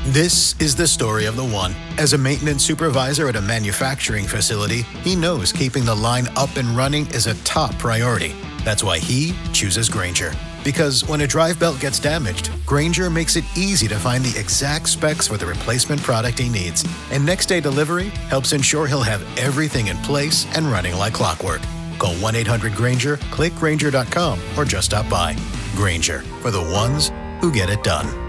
This is the story of the one. As a maintenance supervisor at a manufacturing facility, he knows keeping the line up and running is a top priority. That's why he chooses Grainger. Because when a drive belt gets damaged, Grainger makes it easy to find the exact specs for the replacement product he needs. And next-day delivery helps ensure he'll have everything in place and running like clockwork. Call 1-800-GRAINGER, click Grainger.com, or just stop by. Grainger, for the ones who get it done.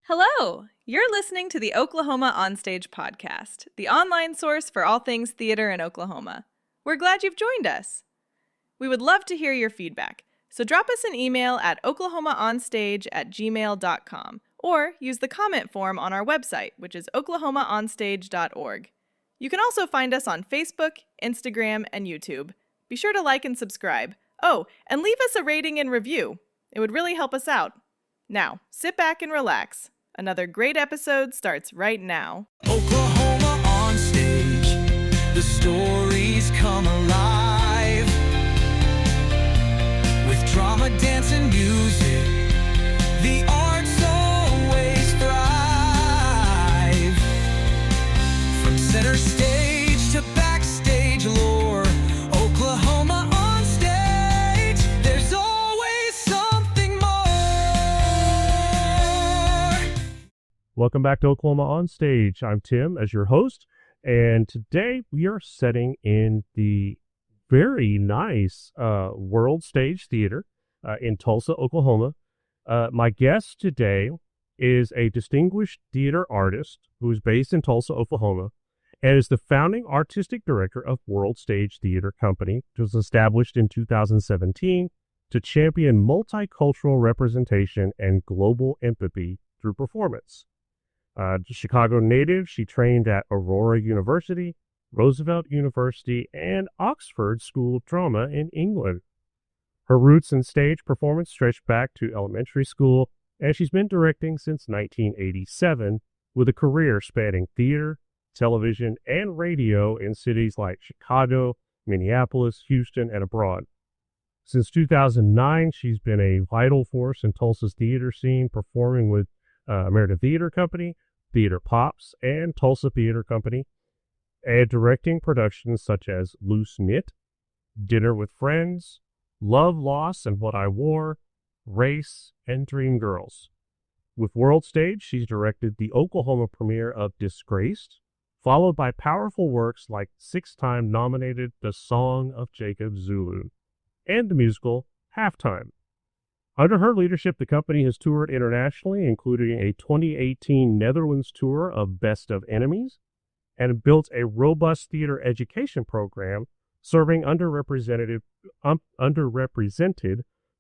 Hello! You're listening to the Oklahoma Onstage podcast, the online source for all things theater in Oklahoma. We're glad you've joined us. We would love to hear your feedback, so drop us an email at oklahomaonstage@gmail.com or use the comment form on our website, which is oklahomaonstage.org. You can also find us on Facebook, Instagram, and YouTube. Be sure to like and subscribe. Oh, and leave us a rating and review. It would really help us out. Now, sit back and relax. Another great episode starts right now. Oklahoma on stage, the stories come alive. With drama, dance, and music, the arts always thrive. From center stage to backstage lore, Oklahoma on stage, there's always something more. Welcome back to Oklahoma On Stage. I'm Tim as your host, and today we are setting in the very nice World Stage Theater in Tulsa, Oklahoma. My guest today is a distinguished theater artist who is based in Tulsa, Oklahoma, and is the founding artistic director of World Stage Theater Company, which was established in 2017 to champion multicultural representation and global empathy through performance. Chicago native, she trained at Aurora University, Roosevelt University, and Oxford School of Drama in England. Her roots in stage performance stretch back to elementary school, and she's been directing since 1987, with a career spanning theater, television, and radio in cities like Chicago, Minneapolis, Houston, and abroad. Since 2009, she's been a vital force in Tulsa's theater scene, performing with American Theater Company, Theater Pops, and Tulsa Theater Company, and directing productions such as Loose Knit, Dinner with Friends, Love, Loss, and What I Wore, Race, and Dream Girls. With World Stage, she's directed the Oklahoma premiere of Disgraced, followed by powerful works like 6-time nominated The Song of Jacob Zulu, and the musical Halftime. Under her leadership, the company has toured internationally, including a 2018 Netherlands tour of Best of Enemies, and built a robust theater education program serving underrepresented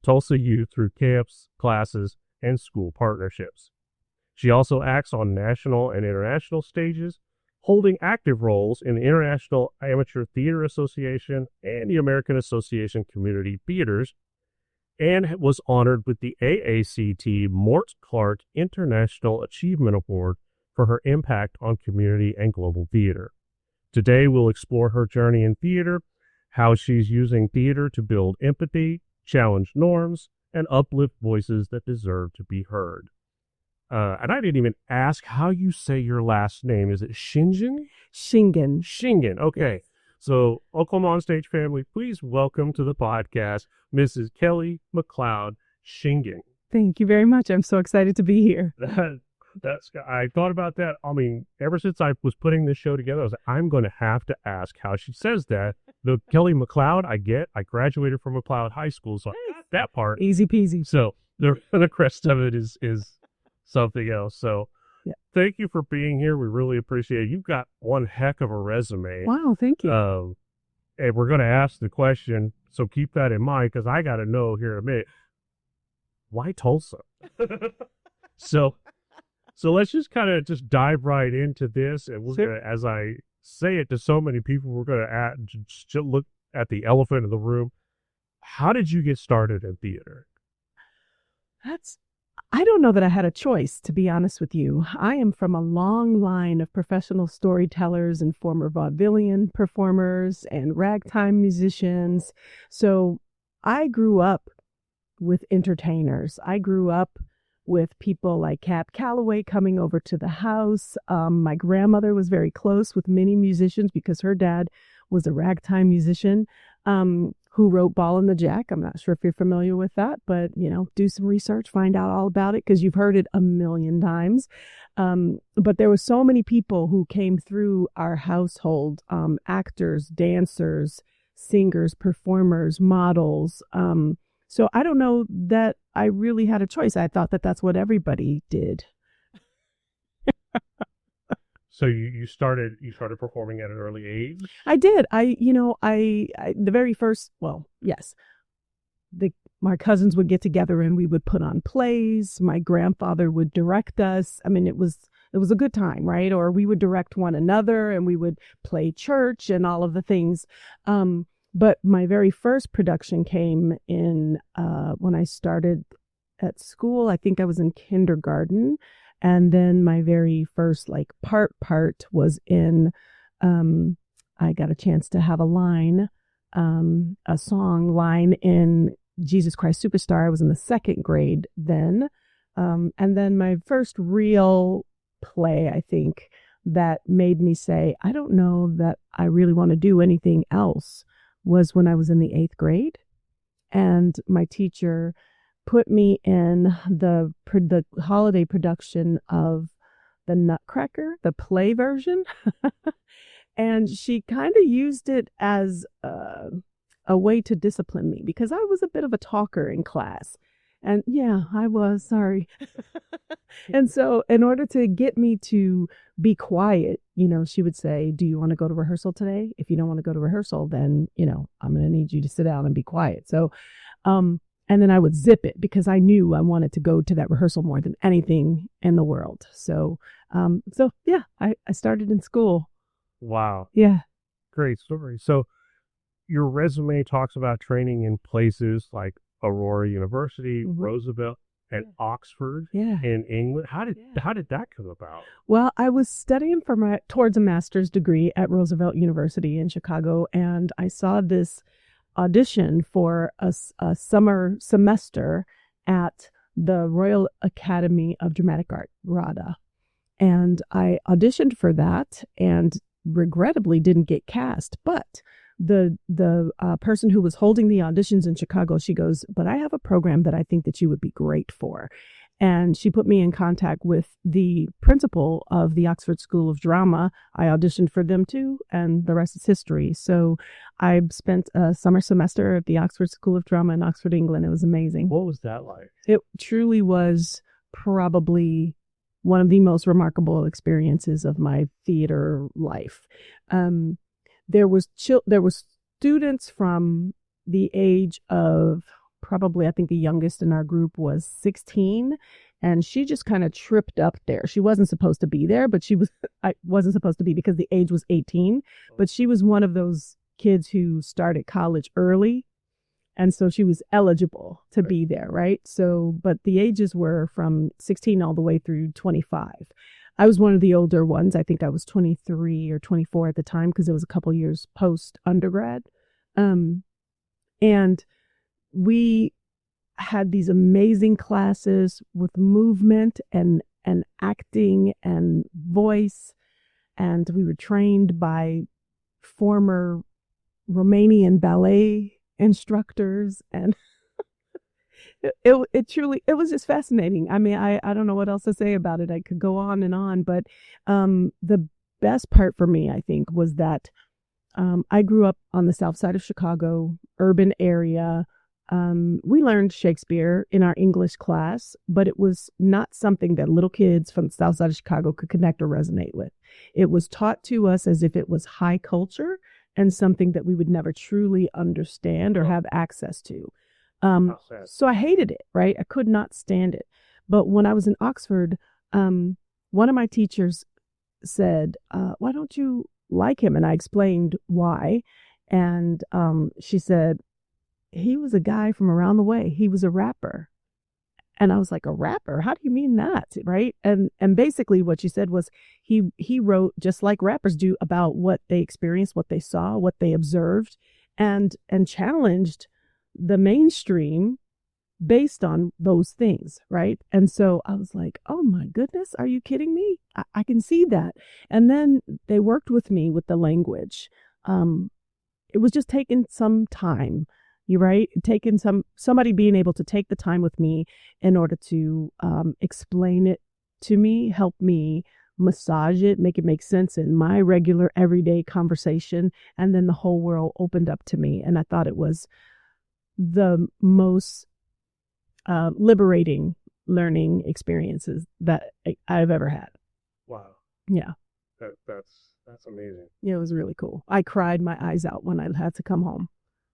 Tulsa youth through camps, classes, and school partnerships. She also acts on national and international stages, holding active roles in the International Amateur Theater Association and the American Association Community Theaters, and was honored with the AACT Mort Clark International Achievement Award for her impact on community and global theater. Today, we'll explore her journey in theater, how she's using theater to build empathy, challenge norms, and uplift voices that deserve to be heard. And I didn't even ask how you say your last name. Is it Schingen? Schingen. Schingen, okay. So, Oklahoma On Stage family, please welcome to the podcast Mrs. Kelli McLoud-Schingen. Thank you very much. I'm so excited to be here. I thought about that. I mean, ever since I was putting this show together, I was like, I'm going to have to ask how she says that. The Kelli McLoud, I graduated from McLeod High School, so I got that part. Easy peasy. So, the rest of it is something else. So, yeah. Thank you for being here. We really appreciate it. You've got one heck of a resume. Wow, thank you. And we're going to ask the question, so keep that in mind, because I got to know here in a minute, why Tulsa? So let's just kind of just dive right into this, and we're going to, as I say it to so many people, we're going to look at the elephant in the room. How did you get started in theater? I don't know that I had a choice, to be honest with you. I am from a long line of professional storytellers and former vaudevillian performers and ragtime musicians. So I grew up with entertainers. I grew up with people like Cab Calloway coming over to the house. My grandmother was very close with many musicians because her dad was a ragtime musician who wrote Ball and the Jack. I'm not sure if you're familiar with that, but, do some research, find out all about it because you've heard it a million times. But there were so many people who came through our household, actors, dancers, singers, performers, models. So I don't know that I really had a choice. I thought that that's what everybody did. So you started performing at an early age? I did. The very first, well, yes. My cousins would get together and we would put on plays. My grandfather would direct us. I mean, it was a good time, right? Or we would direct one another and we would play church and all of the things. But my very first production came in when I started at school. I think I was in kindergarten. And then my very first part was in, I got a chance to have a song line in Jesus Christ Superstar. I was in the second grade then. And then my first real play, I think, that made me say, I don't know that I really want to do anything else, was when I was in the 8th grade. And my teacher put me in the holiday production of the Nutcracker, the play version. And she kind of used it as a way to discipline me because I was a bit of a talker in class. And yeah, I was, sorry. And so in order to get me to be quiet, she would say, do you want to go to rehearsal today? If you don't want to go to rehearsal, then, I'm going to need you to sit down and be quiet. So, and then I would zip it because I knew I wanted to go to that rehearsal more than anything in the world. So yeah, I started in school. Wow. Yeah. Great story. So your resume talks about training in places like Aurora University, Mm-hmm. Roosevelt, and Oxford in England. How did that come about? Well, I was studying towards a master's degree at Roosevelt University in Chicago, and I saw this audition for a summer semester at the Royal Academy of Dramatic Art, RADA. And I auditioned for that and regrettably didn't get cast, but the person who was holding the auditions in Chicago, she goes, but I have a program that I think that you would be great for. And she put me in contact with the principal of the Oxford School of Drama. I auditioned for them too, and the rest is history. So I spent a summer semester at the Oxford School of Drama in Oxford, England. It was amazing. What was that like? It truly was probably one of the most remarkable experiences of my theater life. There was students from the age of probably, I think the youngest in our group was 16, and she just kind of tripped up there. She wasn't supposed to be there, but I wasn't supposed to be because the age was 18, but she was one of those kids who started college early, and so she was eligible to be there, right? So, but the ages were from 16 all the way through 25. I was one of the older ones. I think I was 23 or 24 at the time because it was a couple years post undergrad. And we had these amazing classes with movement and acting and voice. And we were trained by former Romanian ballet instructors, and it was just fascinating. I mean, I don't know what else to say about it. I could go on and on, but the best part for me, I think, was that I grew up on the south side of Chicago, urban area. We learned Shakespeare in our English class, but it was not something that little kids from the south side of Chicago could connect or resonate with. It was taught to us as if it was high culture and something that we would never truly understand or have access to. So I hated it, right? I could not stand it. But when I was in Oxford, one of my teachers said, why don't you like him? And I explained why. And she said, he was a guy from around the way. He was a rapper. And I was like, a rapper? How do you mean that? Right. And basically what she said was he wrote just like rappers do about what they experienced, what they saw, what they observed, and challenged the mainstream based on those things, right? And so I was like, oh my goodness, are you kidding me? I can see that. And then they worked with me with the language. It was just taking some time, you're right? Taking somebody being able to take the time with me in order to explain it to me, help me massage it, make it make sense in my regular everyday conversation. And then the whole world opened up to me. And I thought it was the most liberating learning experiences that I've ever had. Wow. Yeah. That's amazing. Yeah, it was really cool. I cried my eyes out when I had to come home.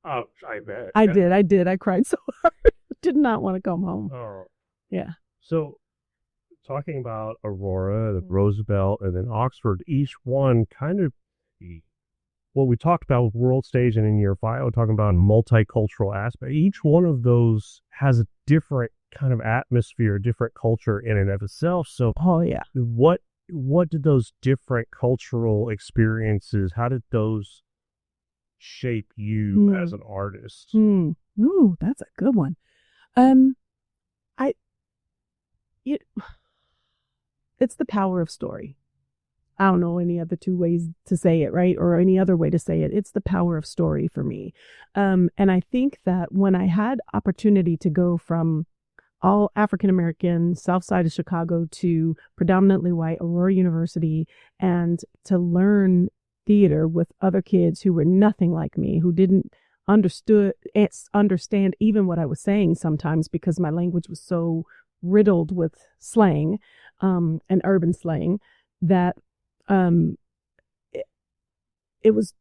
Oh, I bet. I did. I cried so hard. Did not want to come home. Oh. Yeah. So talking about Aurora, the Roosevelt, and then Oxford, each one kind of what we talked about with World Stage and in your bio, talking about multicultural aspect. Each one of those has a different kind of atmosphere, a different culture in and of itself. So, oh yeah, what did those different cultural experiences? How did those shape you as an artist? Ooh, that's a good one. It's the power of story. I don't know any other two ways to say it, right? Or any other way to say it. It's the power of story for me. And I think that when I had opportunity to go from all African-American, South Side of Chicago to predominantly white Aurora University, and to learn theater with other kids who were nothing like me, who didn't understand even what I was saying sometimes because my language was so riddled with slang and urban slang that it was,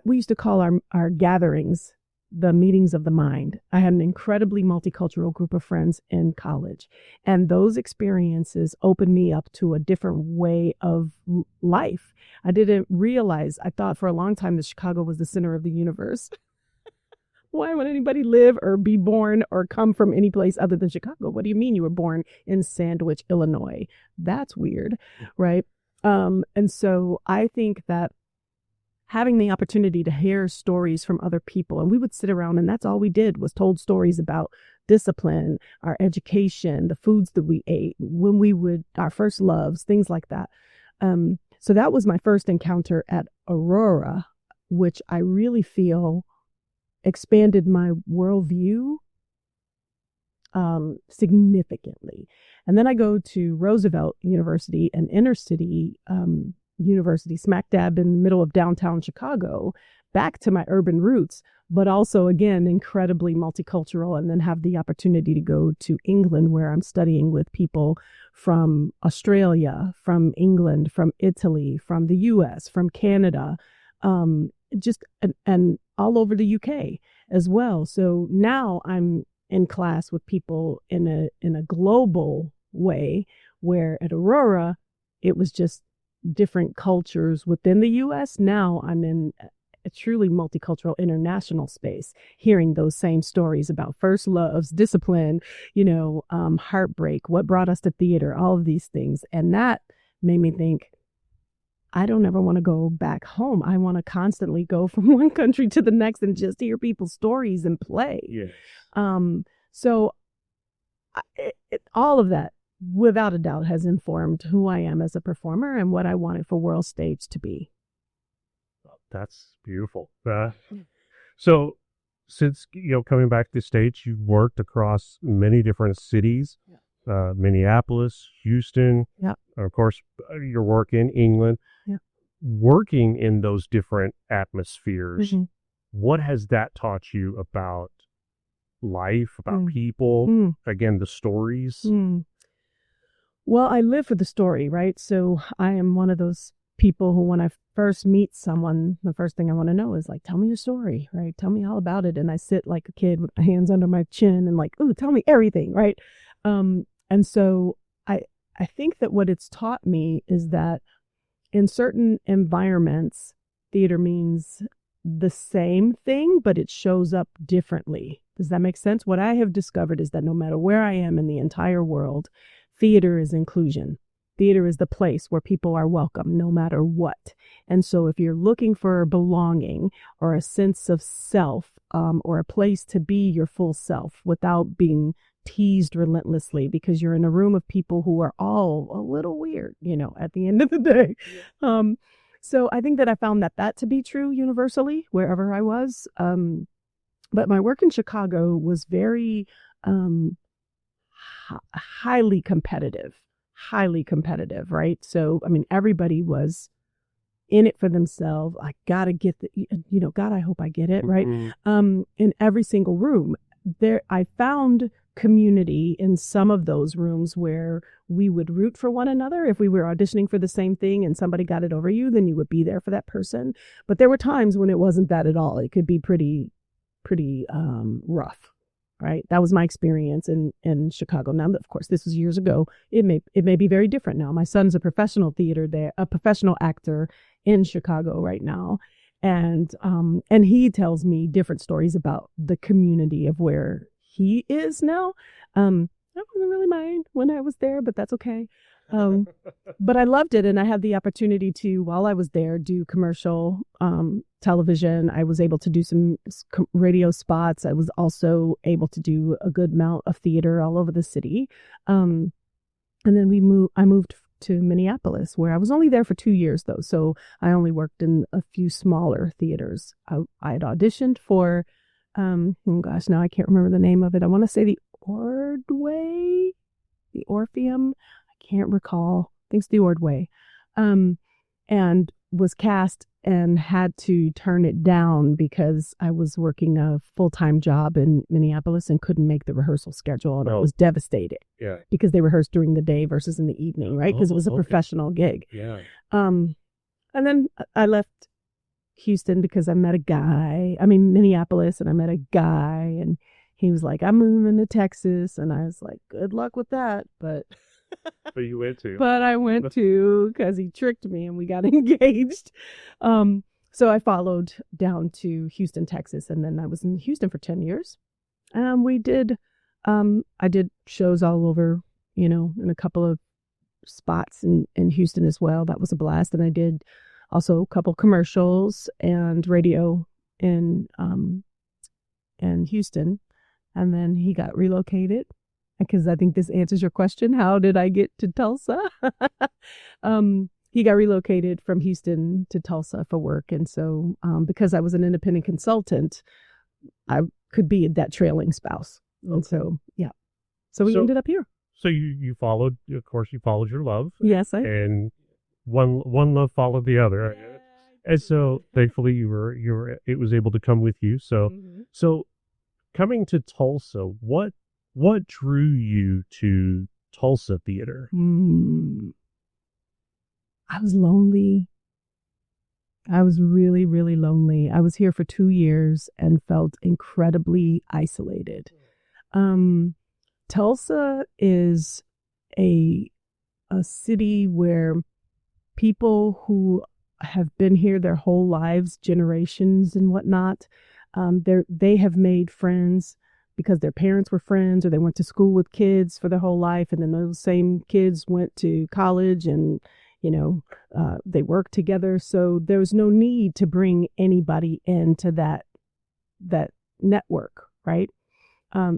we used to call our gatherings the meetings of the mind. I had an incredibly multicultural group of friends in college, and those experiences opened me up to a different way of life. I didn't realize, I thought for a long time that Chicago was the center of the universe. Why would anybody live or be born or come from any place other than Chicago? What do you mean you were born in Sandwich, Illinois? That's weird, right? And so I think that having the opportunity to hear stories from other people, and we would sit around and that's all we did was told stories about discipline, our education, the foods that we ate, our first loves, things like that. So that was my first encounter at Aurora, which I really feel expanded my worldview significantly. And then I go to Roosevelt University, an inner city university, smack dab in the middle of downtown Chicago, back to my urban roots, but also, again, incredibly multicultural, and then have the opportunity to go to England, where I'm studying with people from Australia, from England, from Italy, from the US, from Canada, and all over the UK as well. So now I'm in class with people in a global way, where at Aurora, it was just different cultures within the US. Now I'm in a truly multicultural international space, hearing those same stories about first loves, discipline, heartbreak, what brought us to theater, all of these things. And that made me think, I don't ever want to go back home. I want to constantly go from one country to the next and just hear people's stories and play. Yeah. So all of that, without a doubt, has informed who I am as a performer and what I wanted for World Stage to be. That's beautiful. So since, coming back to the States, you've worked across many different cities, Minneapolis, Houston, of course, your work in England. Working in those different atmospheres, what has that taught you about life, about people, again, the stories? Well, I live for the story, right? So I am one of those people who, when I first meet someone, the first thing I want to know is like, tell me your story, right? Tell me all about it. And I sit like a kid with my hands under my chin and like, ooh, tell me everything, right? And so I think that what it's taught me is that in certain environments, theater means the same thing, but it shows up differently. Does that make sense? What I have discovered is that no matter where I am in the entire world, theater is inclusion. Theater is the place where people are welcome no matter what. And so if you're looking for belonging or a sense of self, or a place to be your full self without being teased relentlessly because you're in a room of people who are all a little weird, at the end of the day. So I think that I found that to be true universally wherever I was. But my work in Chicago was very highly competitive, right? So, I mean, everybody was in it for themselves. I got to get God, I hope I get it, right? In every single room there, I found community in some of those rooms where we would root for one another. If we were auditioning for the same thing and somebody got it over you, then you would be there for that person. But there were times when it wasn't that at all. It could be pretty rough, right? That was my experience in Chicago. Now, of course, this was years ago. It may be very different now. My son's a professional actor in Chicago right now. And he tells me different stories about the community of where he is now. I wasn't really mine when I was there, but that's okay. But I loved it. And I had the opportunity to, while I was there, do commercial television. I was able to do some radio spots. I was also able to do a good amount of theater all over the city. And then I moved to Minneapolis, where I was only there for 2 years, though. So I only worked in a few smaller theaters. I had auditioned for, now I can't remember the name of it. I want to say the Ordway, the Orpheum. I can't recall. I think it's the Ordway. And was cast and had to turn it down because I was working a full-time job in Minneapolis and couldn't make the rehearsal schedule. And I was devastated. Yeah. Because they rehearsed during the day versus in the evening, right? Because it was a professional gig. Yeah. And then I left Houston because I met a guy. Minneapolis, and I met a guy, and he was like, "I'm moving to Texas," and I was like, "Good luck with that," but. But you went to. But I went to because he tricked me and we got engaged. So I followed down to Houston, Texas, and then I was in Houston for 10 years. I did shows all over, in a couple of spots in Houston as well. That was a blast. And I did also a couple commercials and radio in Houston. And then he got relocated. Because I think this answers your question. How did I get to Tulsa? He got relocated from Houston to Tulsa for work. And so because I was an independent consultant, I could be that trailing spouse. Okay. And so, yeah. So we ended up here. So you followed, of course, you followed your love. Yes, and one love followed the other. Yeah. And so thankfully it was able to come with you. So, So coming to Tulsa, what drew you to Tulsa theater? I was lonely. I was really, really lonely. I was here for 2 years and felt incredibly isolated. Tulsa is a city where people who have been here their whole lives, generations and whatnot, they have made friends because their parents were friends, or they went to school with kids for their whole life. And then those same kids went to college and, they worked together. So there was no need to bring anybody into that network, right?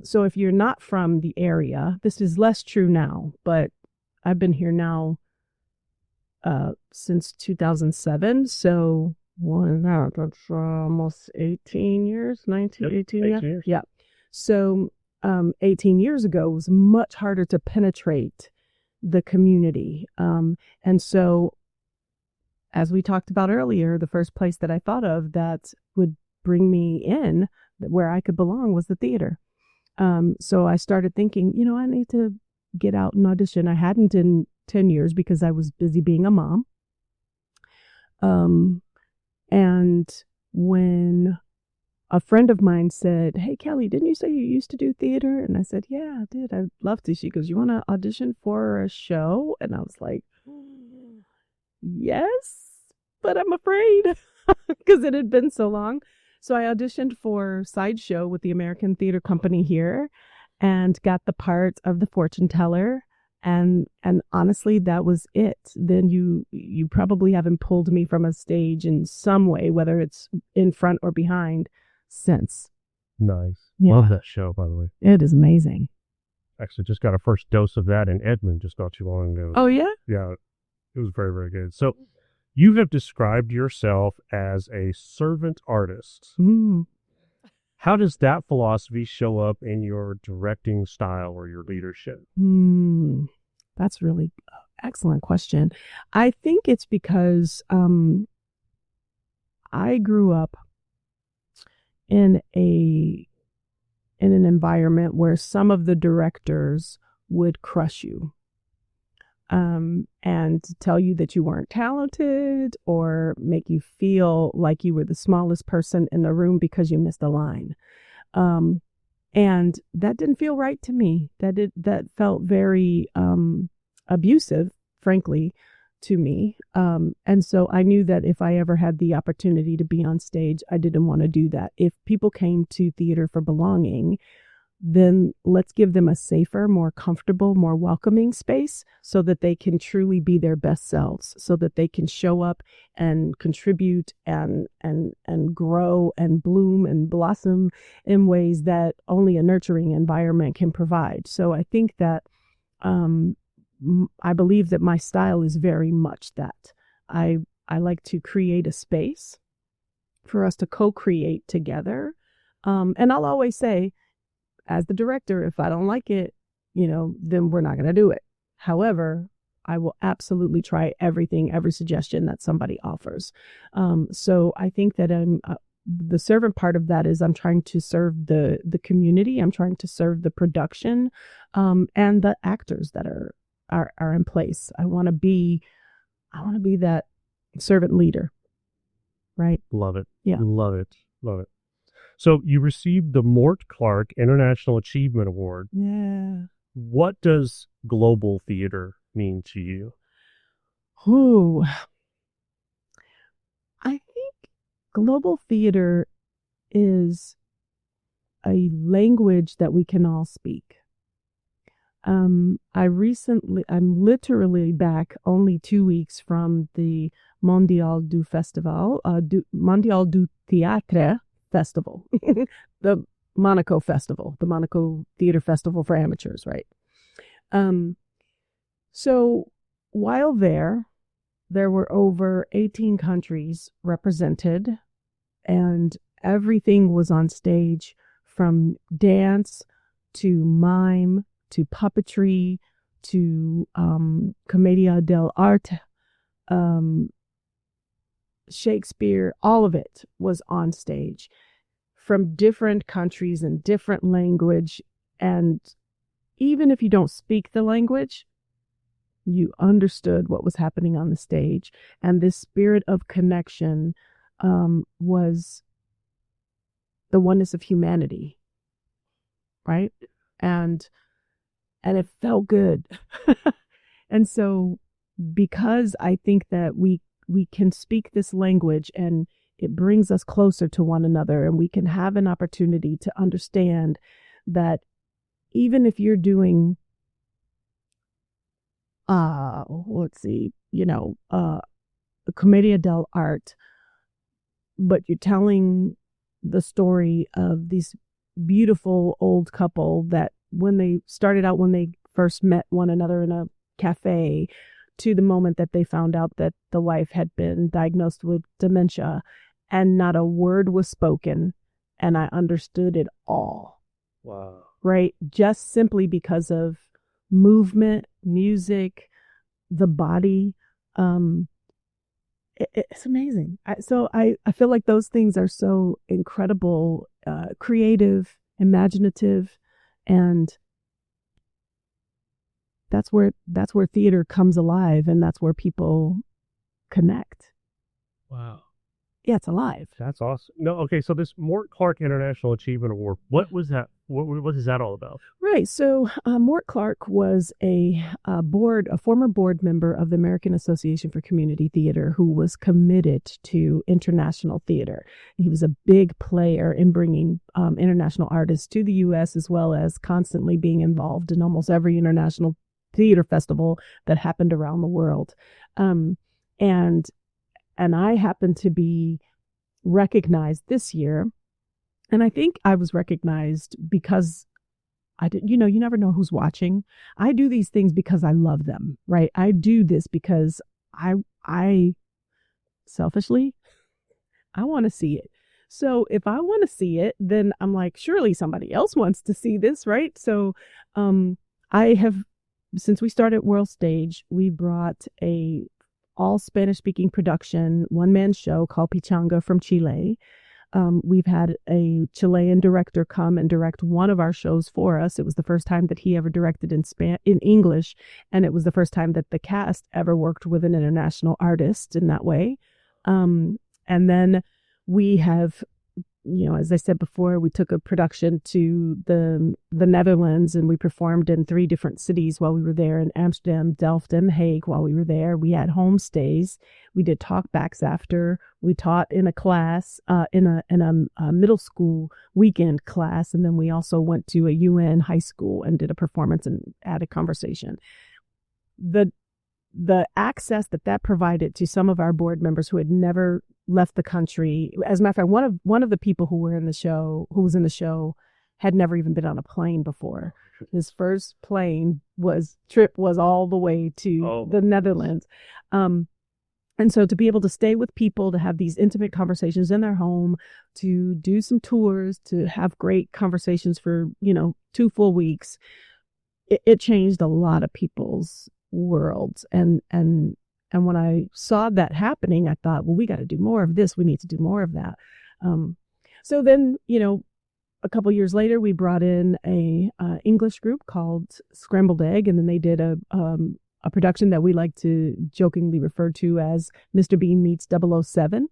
So if you're not from the area, this is less true now, but I've been here now since 2007. So that's almost 18 years, 18 years. Yeah. So 18 years ago, it was much harder to penetrate the community. And so, as we talked about earlier, the first place that I thought of that would bring me in, where I could belong, was the theater. So I started thinking, I need to get out and audition. I hadn't in 10 years because I was busy being a mom. And when a friend of mine said, "Hey, Kelly, didn't you say you used to do theater?" And I said, "Yeah, I did. I'd love to." She goes, "You want to audition for a show?" And I was like, "Yes, but I'm afraid," because it had been so long. So I auditioned for Sideshow with the American Theater Company here and got the part of the fortune teller. And honestly, that was it. Then you probably haven't pulled me from a stage in some way, whether it's in front or behind, since. Nice. Yeah. Love that show, by the way. It is amazing. Actually, just got a first dose of that in Edmond just not too long ago. Oh, yeah? Yeah, it was very, very good. So you have described yourself as a servant artist. Mm. How does that philosophy show up in your directing style or your leadership? That's really excellent question. I think it's because I grew up in an environment where some of the directors would crush you and tell you that you weren't talented or make you feel like you were the smallest person in the room because you missed a line. And that didn't feel right to me. That felt very abusive, frankly, to me. And so I knew that if I ever had the opportunity to be on stage, I didn't want to do that. If people came to theater for belonging, then let's give them a safer, more comfortable, more welcoming space so that they can truly be their best selves, so that they can show up and contribute and grow and bloom and blossom in ways that only a nurturing environment can provide. So I think that I believe that my style is very much that. I like to create a space for us to co-create together. And I'll always say, as the director, if I don't like it, then we're not going to do it. However, I will absolutely try everything, every suggestion that somebody offers. So I think that the servant part of that is I'm trying to serve the community. I'm trying to serve the production and the actors that are in place. I want to be that servant leader. Right. Love it. Yeah. Love it. Love it. So you received the Mort Clark International Achievement Award. Yeah. What does global theater mean to you? Ooh. I think global theater is a language that we can all speak. I'm literally back only 2 weeks from the Mondial du Théâtre Festival, the Monaco Festival, the Monaco Theater Festival for amateurs, right? So while there were over 18 countries represented, and everything was on stage from dance to mime to puppetry to commedia dell'arte, Shakespeare, all of it was on stage from different countries and different language. And even if you don't speak the language, you understood what was happening on the stage. And this spirit of connection was the oneness of humanity, right? And it felt good. And so because I think that we can speak this language and it brings us closer to one another, and we can have an opportunity to understand that even if you're doing, the commedia dell'arte, but you're telling the story of this beautiful old couple that when they first met one another in a cafe, to the moment that they found out that the wife had been diagnosed with dementia, and not a word was spoken, and I understood it all. Wow. Right? Just simply because of movement, music, the body. It's amazing. So I feel like those things are so incredible, creative, imaginative, and that's where theater comes alive, and that's where people connect. Wow. Yeah, it's alive. That's awesome. No, okay, so this Mort Clark International Achievement Award, what was that? What is that all about? Right. So Mort Clark was a former board member of the American Association for Community Theater who was committed to international theater. He was a big player in bringing international artists to the U.S., as well as constantly being involved in almost every international theater festival that happened around the world. And I happened to be recognized this year. And I think I was recognized because you never know who's watching. I do these things because I love them, right? I do this because I selfishly, I want to see it. So if I want to see it, then I'm like, surely somebody else wants to see this, right? So I have, since we started World Stage, we brought a all Spanish speaking production, one-man show called Pichanga from Chile. We've had a Chilean director come and direct one of our shows for us. It was the first time that he ever directed in English, and it was the first time that the cast ever worked with an international artist in that way. And then we have, as I said before, we took a production to the Netherlands, and we performed in 3 different cities while we were there, in Amsterdam, Delft, and Hague while we were there. We had homestays. We did talkbacks after. We taught in a class, in a middle school weekend class, and then we also went to a UN high school and did a performance and had a conversation. The access that provided to some of our board members who had never left the country. As a matter of fact, one of the people who was in the show, had never even been on a plane before. His first trip was all the way to the Netherlands. And so to be able to stay with people, to have these intimate conversations in their home, to do some tours, to have great conversations for, 2 full weeks, it changed a lot of people's worlds. And when I saw that happening, I thought, well, we got to do more of this. We need to do more of that. So then, a couple years later, we brought in a English group called Scrambled Egg, and then they did a production that we like to jokingly refer to as Mr. Bean Meets 007,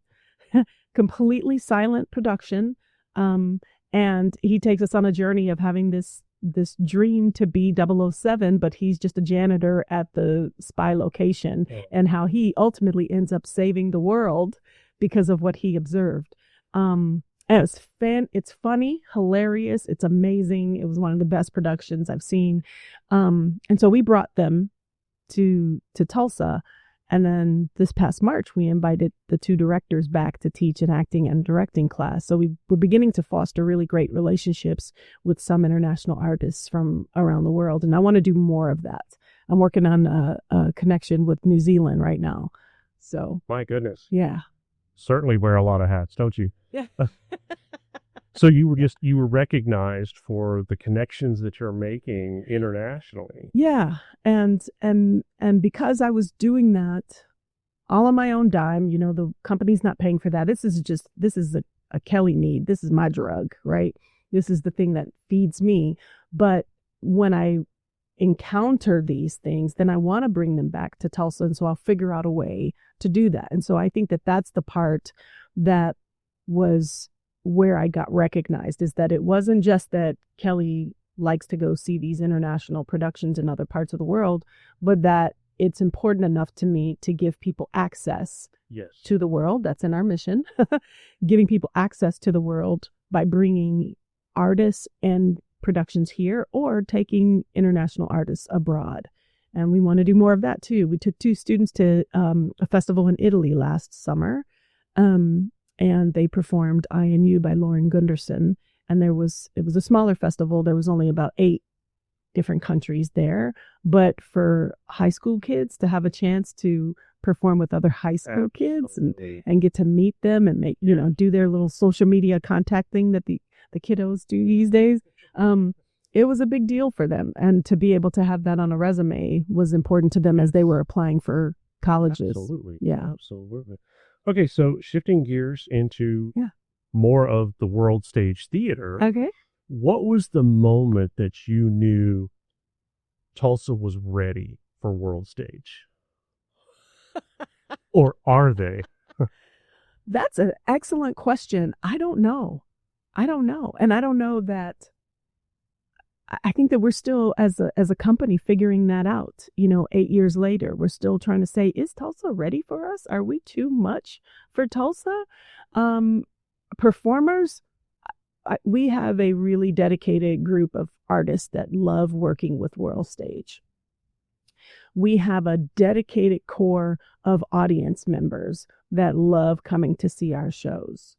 completely silent production. And he takes us on a journey of having this dream to be 007, but he's just a janitor at the spy location, and how he ultimately ends up saving the world because of what he observed. And it's funny, hilarious, it's amazing. It was one of the best productions I've seen. And so we brought them to Tulsa. And then this past March, we invited the 2 directors back to teach an acting and directing class. So we're beginning to foster really great relationships with some international artists from around the world. And I want to do more of that. I'm working on a connection with New Zealand right now. So, my goodness. Yeah. Certainly wear a lot of hats, don't you? Yeah. So you were recognized for the connections that you're making internationally. Yeah. And because I was doing that all on my own dime, the company's not paying for that. This is a Kelli need. This is my drug, right? This is the thing that feeds me. But when I encounter these things, then I want to bring them back to Tulsa. And so I'll figure out a way to do that. And so I think that that's the part that was where I got recognized, is that it wasn't just that Kelli likes to go see these international productions in other parts of the world, but that it's important enough to me to give people access to the world. That's in our mission, giving people access to the world by bringing artists and productions here or taking international artists abroad. And we want to do more of that too. We took 2 students to a festival in Italy last summer. And they performed I and You by Lauren Gunderson. And it was a smaller festival. There was only about 8 different countries there. But for high school kids to have a chance to perform with other high school kids and get to meet them and make, do their little social media contact thing that the kiddos do these days, it was a big deal for them. And to be able to have that on a resume was important to them as they were applying for colleges. Absolutely. Yeah. Absolutely. Okay, so shifting gears into more of the world stage theater. Okay. What was the moment that you knew Tulsa was ready for world stage? Or are they? That's an excellent question. I don't know. And I don't know that. I think that we're still, as a company, figuring that out. 8 years later, we're still trying to say, is Tulsa ready for us? Are we too much for Tulsa? Performers, we have a really dedicated group of artists that love working with World Stage. We have a dedicated core of audience members that love coming to see our shows.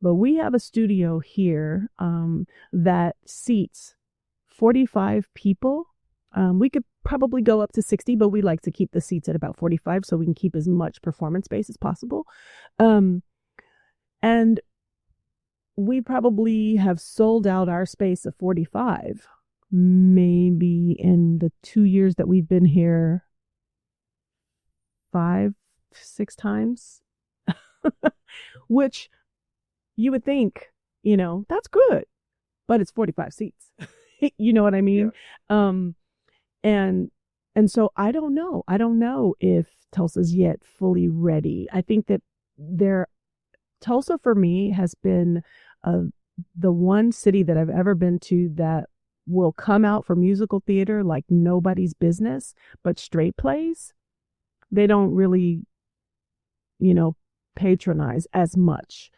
But we have a studio here that seats 45 people. We could probably go up to 60, but we like to keep the seats at about 45 so we can keep as much performance space as possible. And we probably have sold out our space of 45, maybe in the 2 years that we've been here, 5-6 times, which you would think, that's good, but it's 45 seats. You know what I mean? Yeah. And so I don't know. I don't know if Tulsa's yet fully ready. I think that Tulsa for me has been the one city that I've ever been to that will come out for musical theater like nobody's business, but straight plays, they don't really, patronize as much.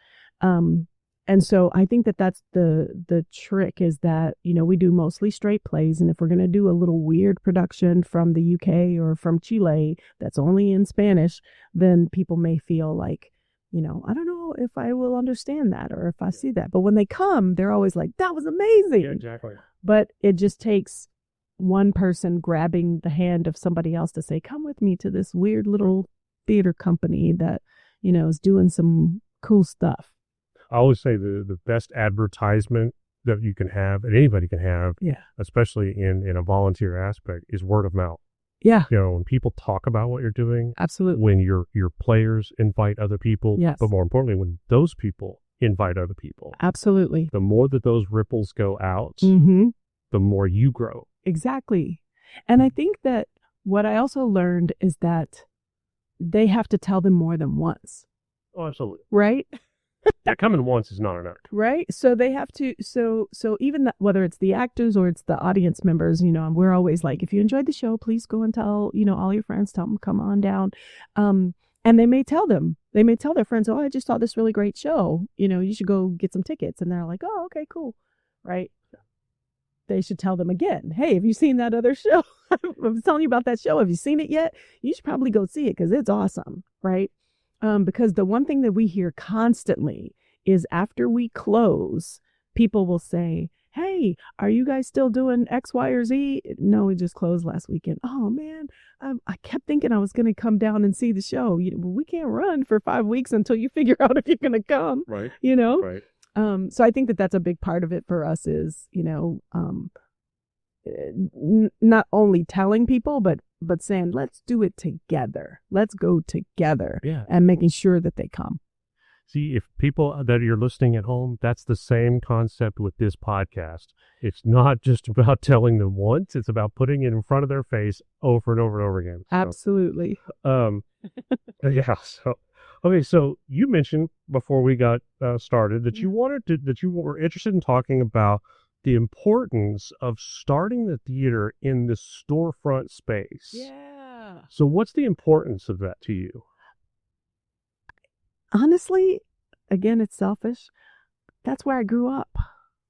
And so I think that that's the trick is that, we do mostly straight plays. And if we're going to do a little weird production from the UK or from Chile that's only in Spanish, then people may feel like, I don't know if I will understand that or if I see that. But when they come, they're always like, that was amazing. Yeah, exactly. But it just takes one person grabbing the hand of somebody else to say, come with me to this weird little theater company that, is doing some cool stuff. I always say the best advertisement that you can have and anybody can have, especially in a volunteer aspect, is word of mouth. Yeah. When people talk about what you're doing, absolutely. When your players invite other people, yes. But more importantly, when those people invite other people, absolutely. The more that those ripples go out, mm-hmm. the more you grow. Exactly. And I think that what I also learned is that they have to tell them more than once. Oh, absolutely. Right? Yeah, coming once is not enough. Right? So they have to, so even whether it's the actors or it's the audience members, we're always like, if you enjoyed the show, please go and tell, all your friends, tell them, come on down. And they may tell their friends, oh, I just saw this really great show. You should go get some tickets. And they're like, oh, okay, cool. Right? Yeah. They should tell them again, hey, have you seen that other show? I was telling you about that show. Have you seen it yet? You should probably go see it because it's awesome. Right? Because the one thing that we hear constantly is after we close, people will say, hey, are you guys still doing X, Y, or Z? No, we just closed last weekend. Oh, man, I kept thinking I was going to come down and see the show. We can't run for 5 weeks until you figure out if you're going to come. Right. Right. So I think that that's a big part of it for us is, not only telling people, but saying, let's do it together. Let's go together. Yeah. And making sure that they come. See, if people that you're listening at home, that's the same concept with this podcast. It's not just about telling them once. It's about putting it in front of their face over and over and over again. So, absolutely. Yeah. So you mentioned before we got started that you were interested in talking about the importance of starting the theater in the storefront space. Yeah. So what's the importance of that to you? Honestly, again, it's selfish. That's where I grew up,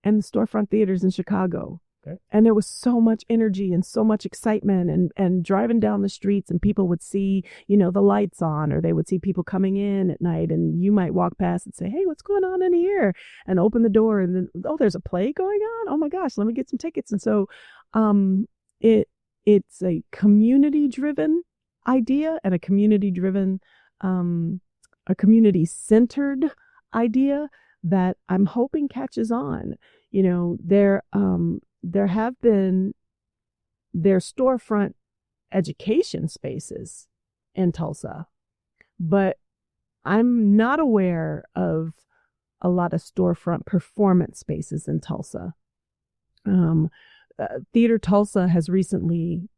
in the storefront theaters in Chicago. Okay. And there was so much energy and so much excitement and driving down the streets and people would see, the lights on, or they would see people coming in at night and you might walk past and say, hey, what's going on in here? And open the door and then, oh, there's a play going on. Oh my gosh, let me get some tickets. And so it's a community driven idea and a community driven, a community centered idea that I'm hoping catches on. There have been their storefront education spaces in Tulsa, but I'm not aware of a lot of storefront performance spaces in Tulsa. Theater Tulsa has recently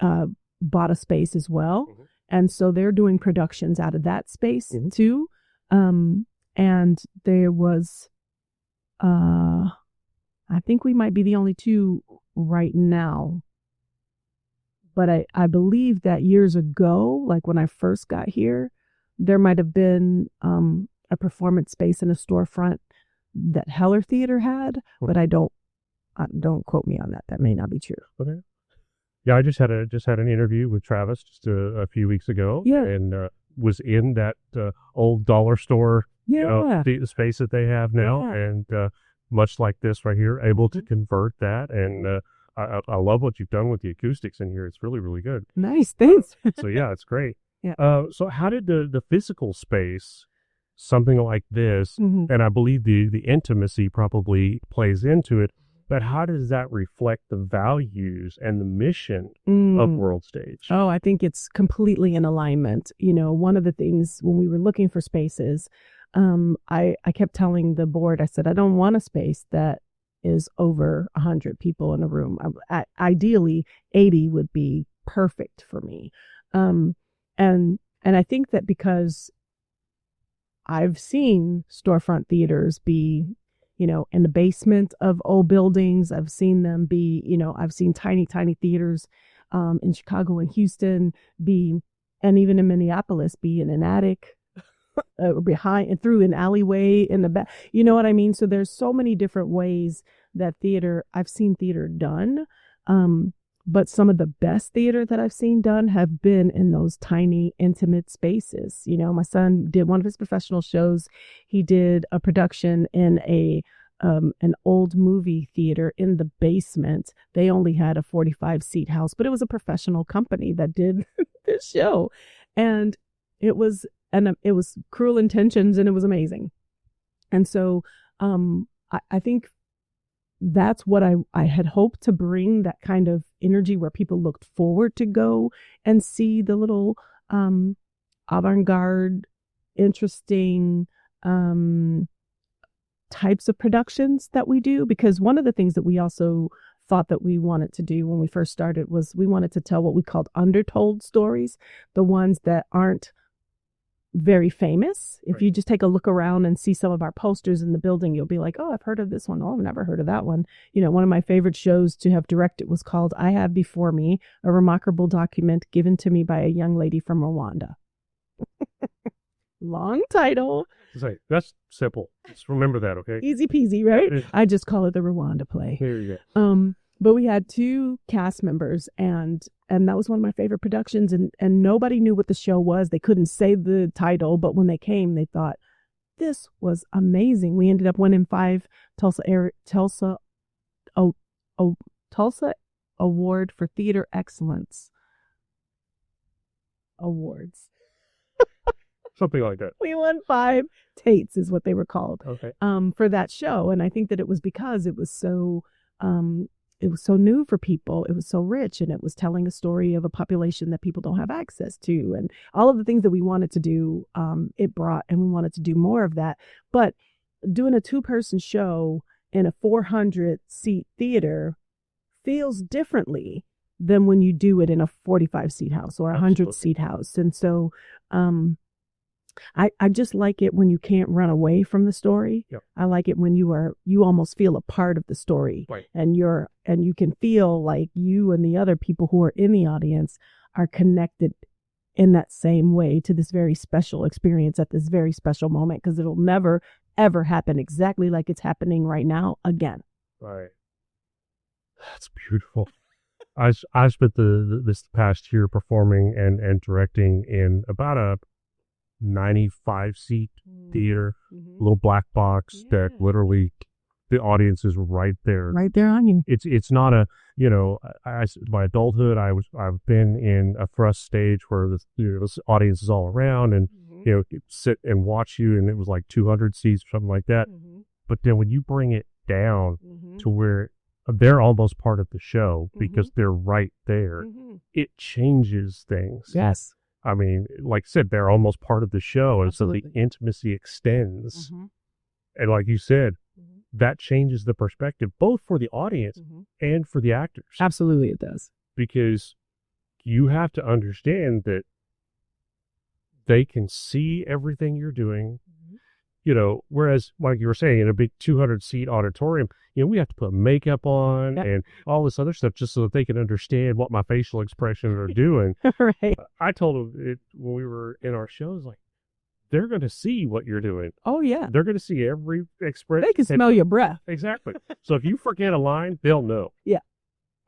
bought a space as well. Mm-hmm. And so they're doing productions out of that space mm-hmm. too. And there was, I think we might be the only two right now. But I believe that years ago, like when I first got here, there might have been a performance space in a storefront that Heller Theater had, but don't quote me on that. That may not be true. Okay. Yeah, I just had an interview with Travis just a few weeks ago, and was in that old dollar store, the space that they have now, and much like this right here, able to convert that and I love what you've done with the acoustics in here. It's really, really good. Nice, thanks. So yeah, it's great. Yeah. So how did the physical space, something like this, Mhm. and I believe the intimacy probably plays into it, but how does that reflect the values and the mission of Mm. World Stage? Oh, I think it's completely in alignment. You know, one of the things when we were looking for spaces, I kept telling the board, I said, I don't want a space that is over 100 people in a room. Ideally, 80 would be perfect for me. And I think that because I've seen storefront theaters be, you know, in the basement of old buildings. I've seen them be, you know, I've seen tiny, tiny theaters in Chicago and Houston be, and even in Minneapolis, be in an attic behind and through an alleyway in the back. You know what I mean? So there's so many different ways that I've seen theater done. But some of the best theater that I've seen done have been in those tiny, intimate spaces. You know, my son did one of his professional shows. He did a production in an old movie theater in the basement. They only had a 45-seat house, but it was a professional company that did this show. And it was Cruel Intentions, and it was amazing. And so I think that's what I had hoped to bring, that kind of energy where people looked forward to go and see the little avant-garde, interesting types of productions that we do. Because one of the things that we also thought that we wanted to do when we first started was we wanted to tell what we called undertold stories, the ones that aren't very famous. If you just take a look around and see some of our posters in the building, you'll be like, oh, I've heard of this one. Oh, I've never heard of that one. You know, one of my favorite shows to have directed was called I Have Before Me, a remarkable document given to me by a young lady from Rwanda. Long title. That's simple. Just remember that, okay? Easy peasy, right? I just call it the Rwanda play. There you go. But we had 2 cast members, and that was one of my favorite productions, and nobody knew what the show was. They couldn't say the title, but when they came, they thought, this was amazing. We ended up winning 5 Tulsa Award for Theater Excellence awards. Something like that. We won 5 Tates is what they were called. Okay. For that show. And I think that it was because it was so new for people. It was so rich, and it was telling a story of a population that people don't have access to, and all of the things that we wanted to do, it brought, and we wanted to do more of that. But doing a 2-person show in a 400-seat theater feels differently than when you do it in a 45-seat house or a 100-seat house. And so, I just like it when you can't run away from the story. Yep. I like it when you almost feel a part of the story, right. and you can feel like you and the other people who are in the audience are connected in that same way to this very special experience at this very special moment, because it'll never, ever happen exactly like it's happening right now again. Right. That's beautiful. I spent this past year performing and directing in about a 95-seat theater, little black box that literally the audience is right there on you. It's not a, you know, my adulthood I've been in a thrust stage where this audience is all around, and you know, sit and watch you, and it was like 200 seats or something like that. But then when you bring it down to where they're almost part of the show because they're right there, it changes things. Yes. I mean, like I said, they're almost part of the show, and Absolutely. so the intimacy extends. And like you said, that changes the perspective, both for the audience and for the actors. Absolutely, it does. Because you have to understand that they can see everything you're doing. You know, whereas, like you were saying, in a big 200-seat auditorium, you know, we have to put makeup on and all this other stuff just so that they can understand what my facial expressions are doing. Right. I told them when we were in our shows, like, they're going to see what you're doing. Oh, yeah. They're going to see every expression. They can smell your breath. Exactly. So if you forget a line, they'll know. Yeah.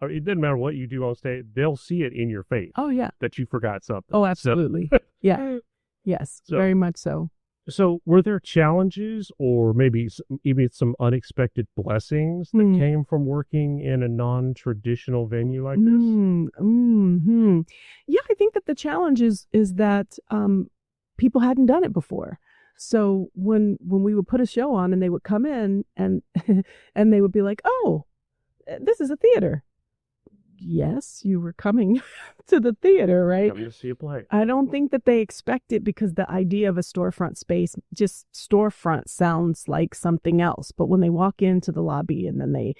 I mean, it doesn't matter what you do on stage. They'll see it in your face. Oh, yeah. That you forgot something. Oh, absolutely. Yeah. Yes, So- very much so. So were there challenges or maybe even some unexpected blessings that came from working in a non-traditional venue like this? Yeah, I think that the challenge is that people hadn't done it before. So when we would put a show on and they would come in and and they would be like, "Oh, this is a theater." Yes, you were coming to the theater, right? Come to see a play. I don't think that they expect it because the idea of a storefront space, just storefront sounds like something else. But when they walk into the lobby and then they,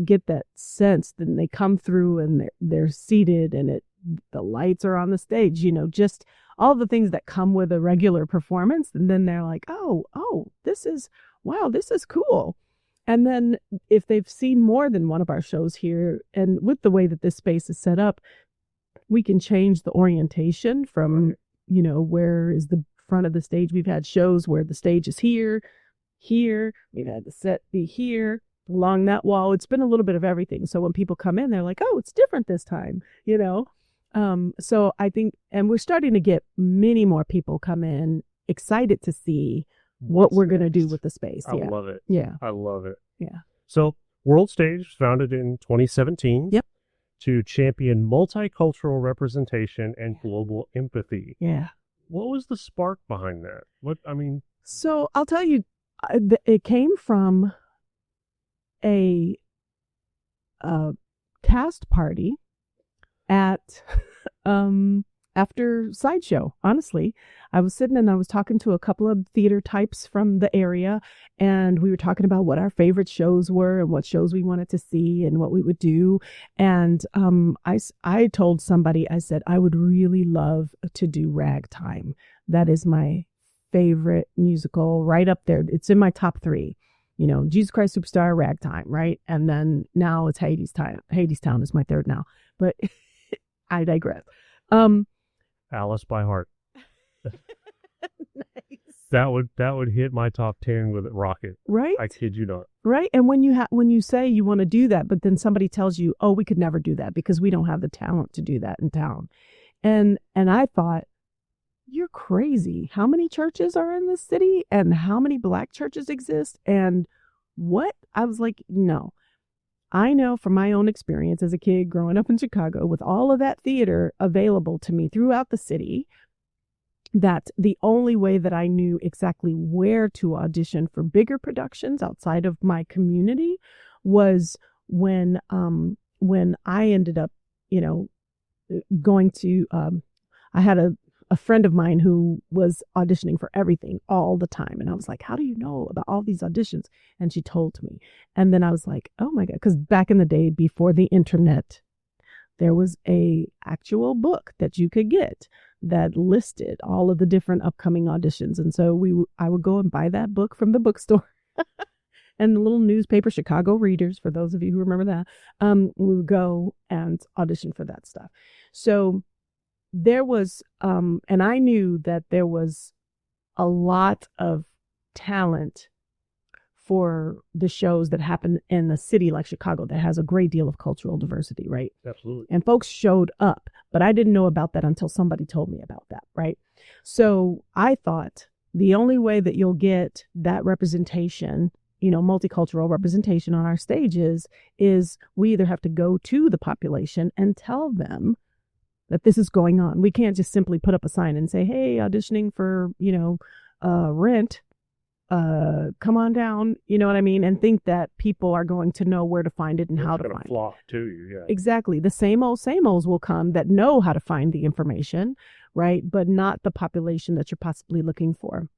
get that sense, then they come through and they're seated and the lights are on the stage, just all the things that come with a regular performance. And then they're like, oh, this is cool. And then if they've seen more than one of our shows here, and with the way that this space is set up, we can change the orientation from, where is the front of the stage. We've had shows where the stage is here. We've had the set be here, along that wall. It's been a little bit of everything. So when people come in, they're like, oh, it's different this time, So I think, and we're starting to get many more people come in excited to see what we're going to do with the space. I love it. Yeah. I love it. Yeah. So World Stage was founded in 2017. Yep. To champion multicultural representation and global empathy. Yeah. What was the spark behind that? So I'll tell you, it came from a cast party at after Sideshow. Honestly, I was sitting and I was talking to a couple of theater types from the area, and we were talking about what our favorite shows were and what shows we wanted to see and what we would do. And I told somebody, I said, I would really love to do Ragtime. That is my favorite musical, right up there. It's in my top 3. Jesus Christ Superstar, Ragtime, right? And then now it's Hadestown. Hadestown is my 3rd now, but I digress. Alice by heart. Nice. That would hit my top 10 with a rocket. Right? I kid you not. Right? And when you say you want to do that, but then somebody tells you, "Oh, we could never do that because we don't have the talent to do that in town." And I thought, you're crazy. How many churches are in this city and how many Black churches exist? And what? I was like, no. I know from my own experience as a kid growing up in Chicago with all of that theater available to me throughout the city, that the only way that I knew exactly where to audition for bigger productions outside of my community was when I ended up, going to, I had a friend of mine who was auditioning for everything all the time. And I was like, how do you know about all these auditions? And she told me. And then I was like, oh my God. Because back in the day, before the internet, there was a actual book that you could get that listed all of the different upcoming auditions. And so I would go and buy that book from the bookstore. And the little newspaper, Chicago Readers, for those of you who remember that, we would go and audition for that stuff. So there was, and I knew that there was a lot of talent for the shows that happen in a city like Chicago that has a great deal of cultural diversity, right? Absolutely. And folks showed up, but I didn't know about that until somebody told me about that, right? So I thought the only way that you'll get that representation, multicultural representation on our stages is we either have to go to the population and tell them that this is going on. We can't just simply put up a sign and say, hey, auditioning for, Rent, come on down, you know what I mean? And think that people are going to know where to find it and how to find it. Flock to you, yeah. Exactly. The same olds will come that know how to find the information, right? But not the population that you're possibly looking for.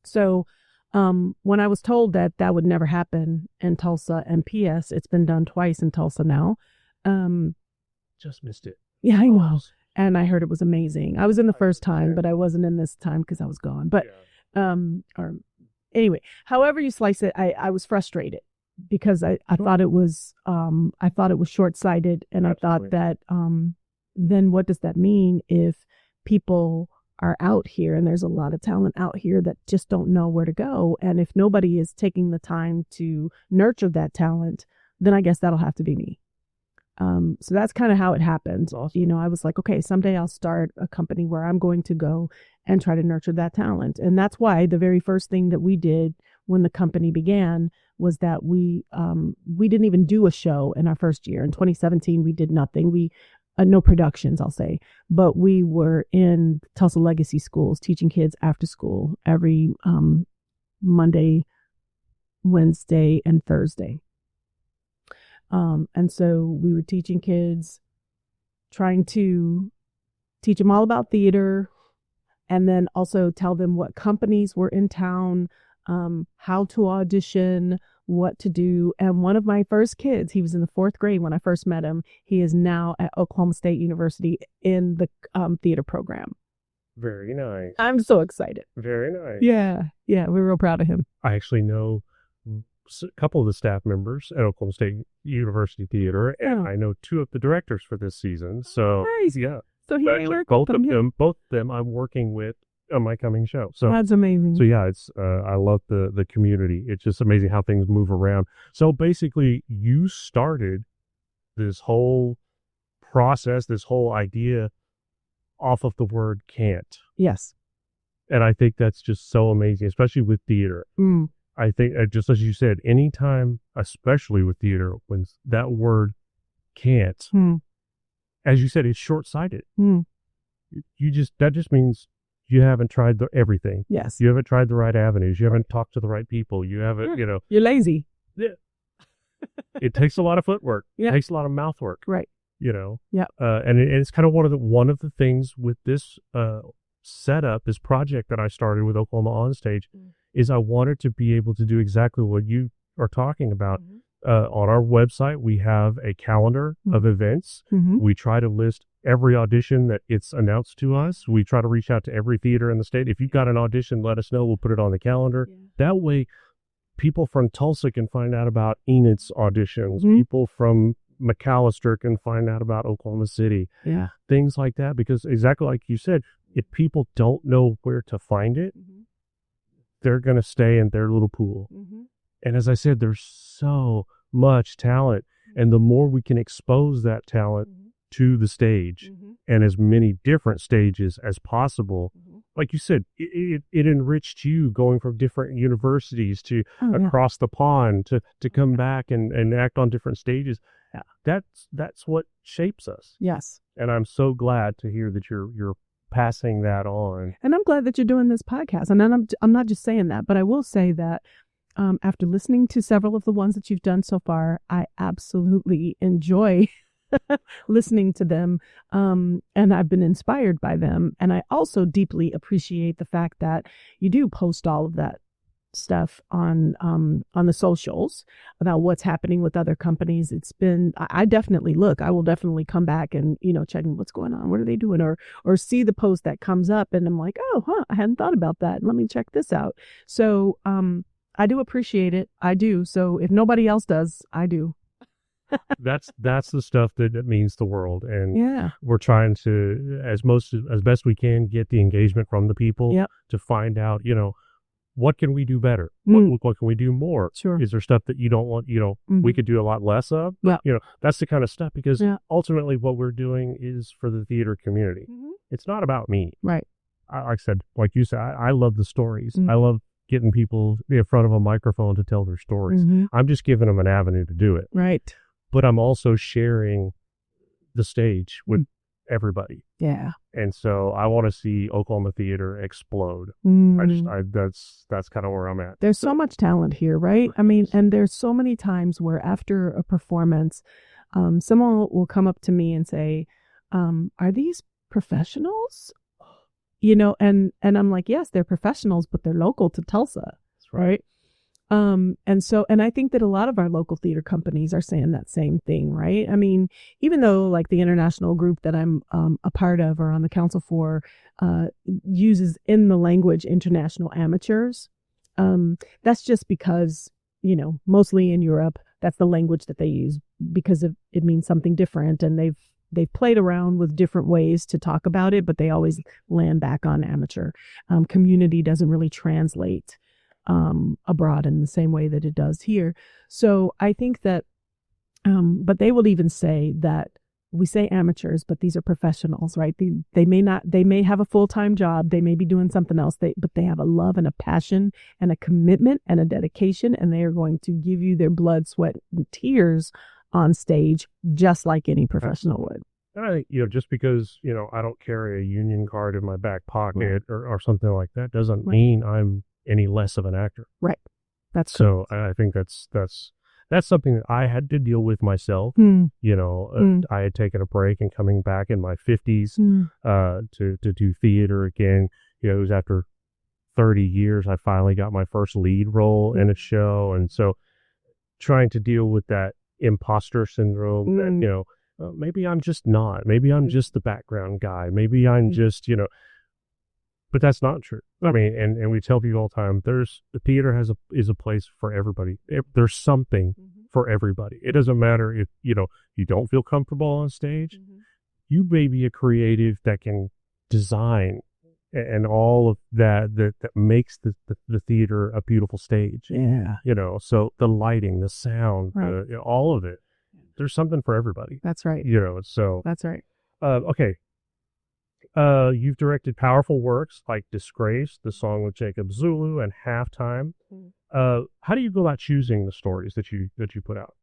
So when I was told that would never happen in Tulsa, and P.S., it's been done twice in Tulsa now. Just missed it. Yeah, I know. And I heard it was amazing. I was in the first time, but I wasn't in this time because I was gone. But, or anyway, however you slice it, I was frustrated because I thought it was, short-sighted. And I thought that, then what does that mean if people are out here and there's a lot of talent out here that just don't know where to go? And if nobody is taking the time to nurture that talent, then I guess that'll have to be me. So that's kind of how it happened. Awesome. I was like, okay, someday I'll start a company where I'm going to go and try to nurture that talent. And that's why the very first thing that we did when the company began was that we didn't even do a show in our first year. In 2017, we did nothing. We no productions, I'll say, but we were in Tulsa Legacy schools teaching kids after school every Monday, Wednesday, and Thursday. And so we were teaching kids, trying to teach them all about theater, and then also tell them what companies were in town, how to audition, what to do. And one of my first kids, he was in the 4th grade when I first met him. He is now at Oklahoma State University in the theater program. Very nice. I'm so excited. Very nice. Yeah. We're real proud of him. I actually know a couple of the staff members at Oklahoma State University Theater, and I know 2 of the directors for this season. So nice. Yeah. So he may work both with them. Both of them I'm working with on my coming show. So that's amazing. So yeah, it's I love the community. It's just amazing how things move around. So basically, you started this whole process, this whole idea off of the word can't. Yes. And I think that's just so amazing, especially with theater. I think, just as you said, anytime, especially with theater, when that word can't, as you said, it's short-sighted. That just means you haven't tried everything. Yes. You haven't tried the right avenues. You haven't talked to the right people. You haven't, You're lazy. Yeah. It takes a lot of footwork. Yeah. It takes a lot of mouth work. Right. Yeah. And it's kind of one of the things with this setup, this project that I started with Oklahoma Onstage, is I wanted to be able to do exactly what you are talking about. On our website, we have a calendar of events. We try to list every audition that gets announced to us. We try to reach out to every theater in the state. If you've got an audition, let us know. We'll put it on the calendar. That way, people from Tulsa can find out about Enid's auditions. People from McAllister can find out about Oklahoma City. Yeah. Things like that, because exactly like you said, if people don't know where to find it, they're going to stay in their little pool. And as I said, there's so much talent. And the more we can expose that talent to the stage and as many different stages as possible, like you said, it enriched you going from different universities to across the pond to come back and act on different stages. That's what shapes us. Yes. And I'm so glad to hear that you're passing that on. And I'm glad that you're doing this podcast. And then I'm not just saying that, but I will say that after listening to several of the ones that you've done so far, I absolutely enjoy listening to them. And I've been inspired by them. And I also deeply appreciate the fact that you do post all of that stuff on the socials about what's happening with other companies. It's been, I will definitely come back and, check what's going on. What are they doing? Or see the post that comes up and I'm like, I hadn't thought about that. Let me check this out. So, I do appreciate it. I do. So if nobody else does, I do. That's the stuff that means the world. And we're trying to, as best we can, get the engagement from the people to find out, what can we do better? What can we do more? Sure. Is there stuff that you don't want, we could do a lot less of? That's the kind of stuff, because ultimately what we're doing is for the theater community. It's not about me. Right. Like you said, I love the stories. I love getting people in front of a microphone to tell their stories. I'm just giving them an avenue to do it. Right. But I'm also sharing the stage with everybody. Yeah. And so I want to see Oklahoma theater explode. That's kind of where I'm at. There's so much talent here, right? I mean, and there's so many times where after a performance, someone will come up to me and say, are these professionals? And I'm like, yes, they're professionals, but they're local to Tulsa. That's right. And I think that a lot of our local theater companies are saying that same thing, right? I mean, even though like the international group that I'm a part of or on the council for uses in the language international amateurs, that's just because, mostly in Europe, that's the language that they use because it means something different, and they've played around with different ways to talk about it, but they always land back on amateur. Community doesn't really translate abroad in the same way that it does here. So I think that But they will even say that we say amateurs, but these are professionals, right? They may have a full-time job. They may be doing something else, but they have a love and a passion and a commitment and a dedication, and they are going to give you their blood, sweat, and tears on stage, just like any professional would. And I think, just because, I don't carry a union card in my back pocket or something like that doesn't mean I'm any less of an actor. Right. That's so I think that's something that I had to deal with myself. I had taken a break and coming back in my 50s to do theater again. It was after 30 years I finally got my first lead role in a show, and so trying to deal with that imposter syndrome that maybe I'm just not. Maybe I'm just the background guy. Maybe I'm just, but that's not true. I mean, and we tell people all the time, the theater is a place for everybody. There's something for everybody. It doesn't matter if, you don't feel comfortable on stage. You may be a creative that can design and all of that makes the theater a beautiful stage. Yeah. So the lighting, the sound, all of it. There's something for everybody. That's right. So that's right. Okay. You've directed powerful works like Disgrace, The Song with Jacob Zulu, and Halftime. How do you go about choosing the stories that you put out?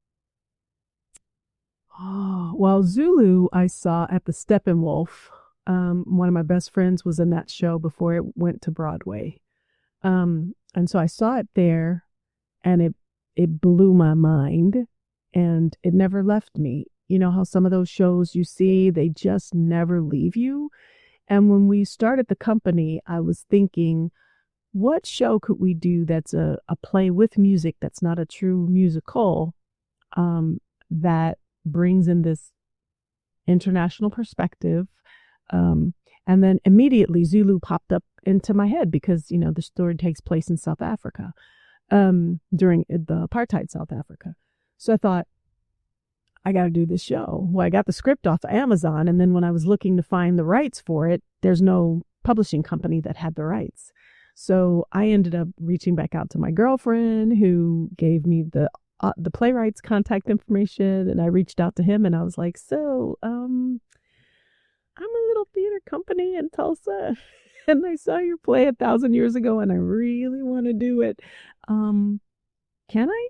Oh, well, Zulu I saw at the Steppenwolf. One of my best friends was in that show before it went to Broadway. And so I saw it there, and it blew my mind. And it never left me. You know how some of those shows you see, they just never leave you. And when we started the company, I was thinking, what show could we do that's a play with music that's not a true musical, that brings in this international perspective? And then immediately Zulu popped up into my head because, the story takes place in South Africa, during the apartheid South Africa. So I thought, I got to do this show. Well, I got the script off of Amazon, and then when I was looking to find the rights for it, there's no publishing company that had the rights. So I ended up reaching back out to my girlfriend, who gave me the playwright's contact information, and I reached out to him, and I was like, so, I'm a little theater company in Tulsa, and I saw your play 1,000 years ago, and I really want to do it. Can I?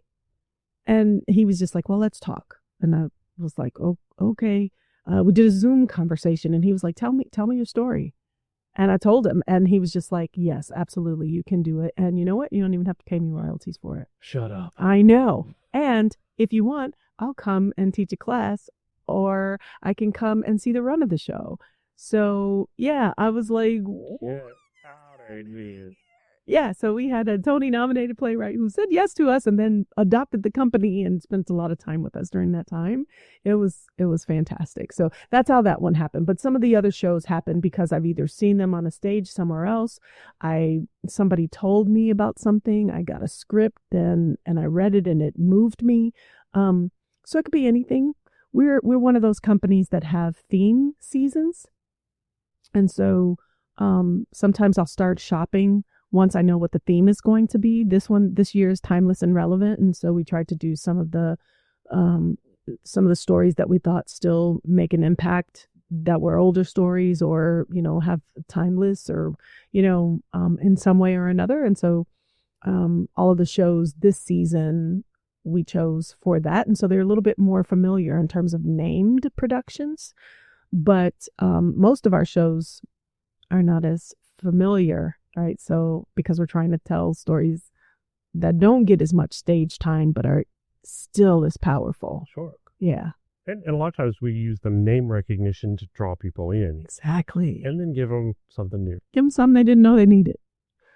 And he was just like, well, let's talk. And I was like, oh, okay. We did a Zoom conversation, and he was like, tell me your story. And I told him, and he was just like, yes, absolutely, you can do it. And you know what? You don't even have to pay me royalties for it. Shut up. I know. And if you want, I'll come and teach a class, or I can come and see the run of the show. So yeah, I was like, yeah, so we had a Tony-nominated playwright who said yes to us and then adopted the company and spent a lot of time with us during that time. It was fantastic. So that's how that one happened. But some of the other shows happened because I've either seen them on a stage somewhere else. Somebody told me about something. I got a script and I read it and it moved me. So it could be anything. We're one of those companies that have theme seasons. And so sometimes I'll start shopping once I know what the theme is going to be. This year is timeless and relevant, and so we tried to do some of the stories that we thought still make an impact, that were older stories, or have timeless, or in some way or another. And so all of the shows this season we chose for that, and so they're a little bit more familiar in terms of named productions, but most of our shows are not as familiar. Right. So because we're trying to tell stories that don't get as much stage time, but are still as powerful. Sure. Yeah. And a lot of times we use the name recognition to draw people in. Exactly. And then give them something new. Give them something they didn't know they needed.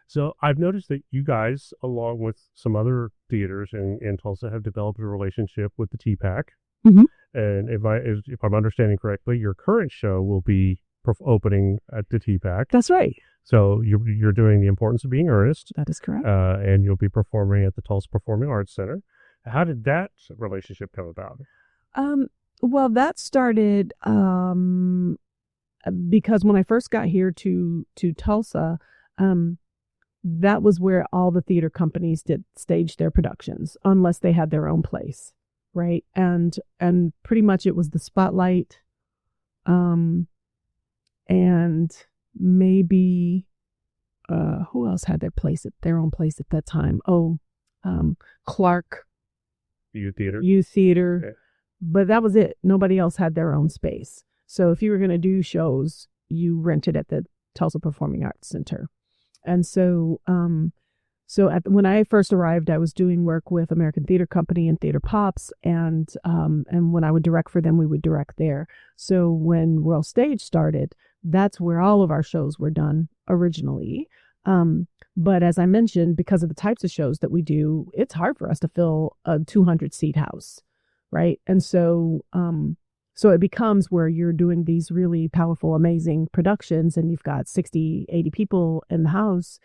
So I've noticed that you guys, along with some other theaters in Tulsa, have developed a relationship with the TPAC. Mm-hmm. And if I'm understanding correctly, your current show will be opening at the TPAC. That's right. So you're doing The Importance of Being Earnest. That is correct. And you'll be performing at the Tulsa Performing Arts Center. How did that relationship come about? Well, that started because when I first got here to Tulsa, that was where all the theater companies did stage their productions, unless they had their own place. right? And pretty much it was the Spotlight, and maybe who else had their own place at that time? Clark Youth theater. Okay. But that was it. Nobody else had their own space. So if you were going to do shows, you rented at the Tulsa Performing Arts Center. And so when I first arrived, I was doing work with American Theater Company and Theater Pops, and when I would direct for them, we would direct there. So when World Stage started, that's where all of our shows were done originally. But as I mentioned, because of the types of shows that we do, it's hard for us to fill a 200-seat house, right? And so it becomes where you're doing these really powerful, amazing productions, and you've got 60, 80 people in the house,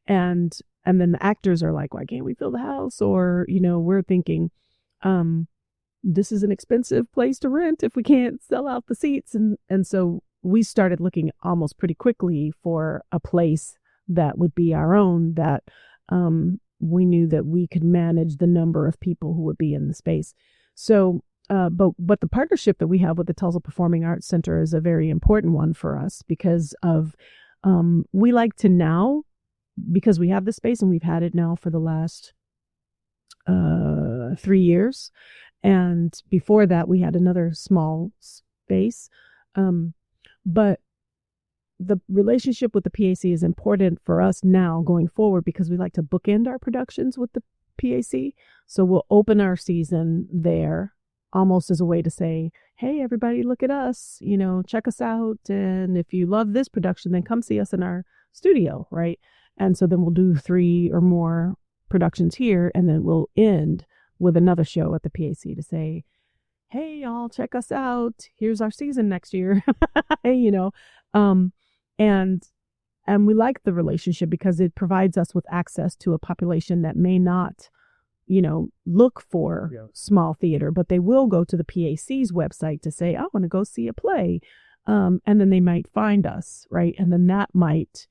and then the actors are like, why can't we fill the house? Or, we're thinking, this is an expensive place to rent if we can't sell out the seats. And so we started looking almost pretty quickly for a place that would be our own, that we knew that we could manage the number of people who would be in the space. So, but the partnership that we have with the Tulsa Performing Arts Center is a very important one for us, because of we like to now, because we have the space and we've had it now for the last 3 years. And before that, we had another small space. But the relationship with the PAC is important for us now going forward, because we like to bookend our productions with the PAC. So we'll open our season there almost as a way to say, hey, everybody, look at us, check us out. And if you love this production, then come see us in our studio, right? And so then we'll do 3 or more productions here, and then we'll end with another show at the PAC to say, hey, y'all, check us out. Here's our season next year. And we like the relationship because it provides us with access to a population that may not, look for small theater, but they will go to the PAC's website to say, I want to go see a play. And then they might find us, right? And then that might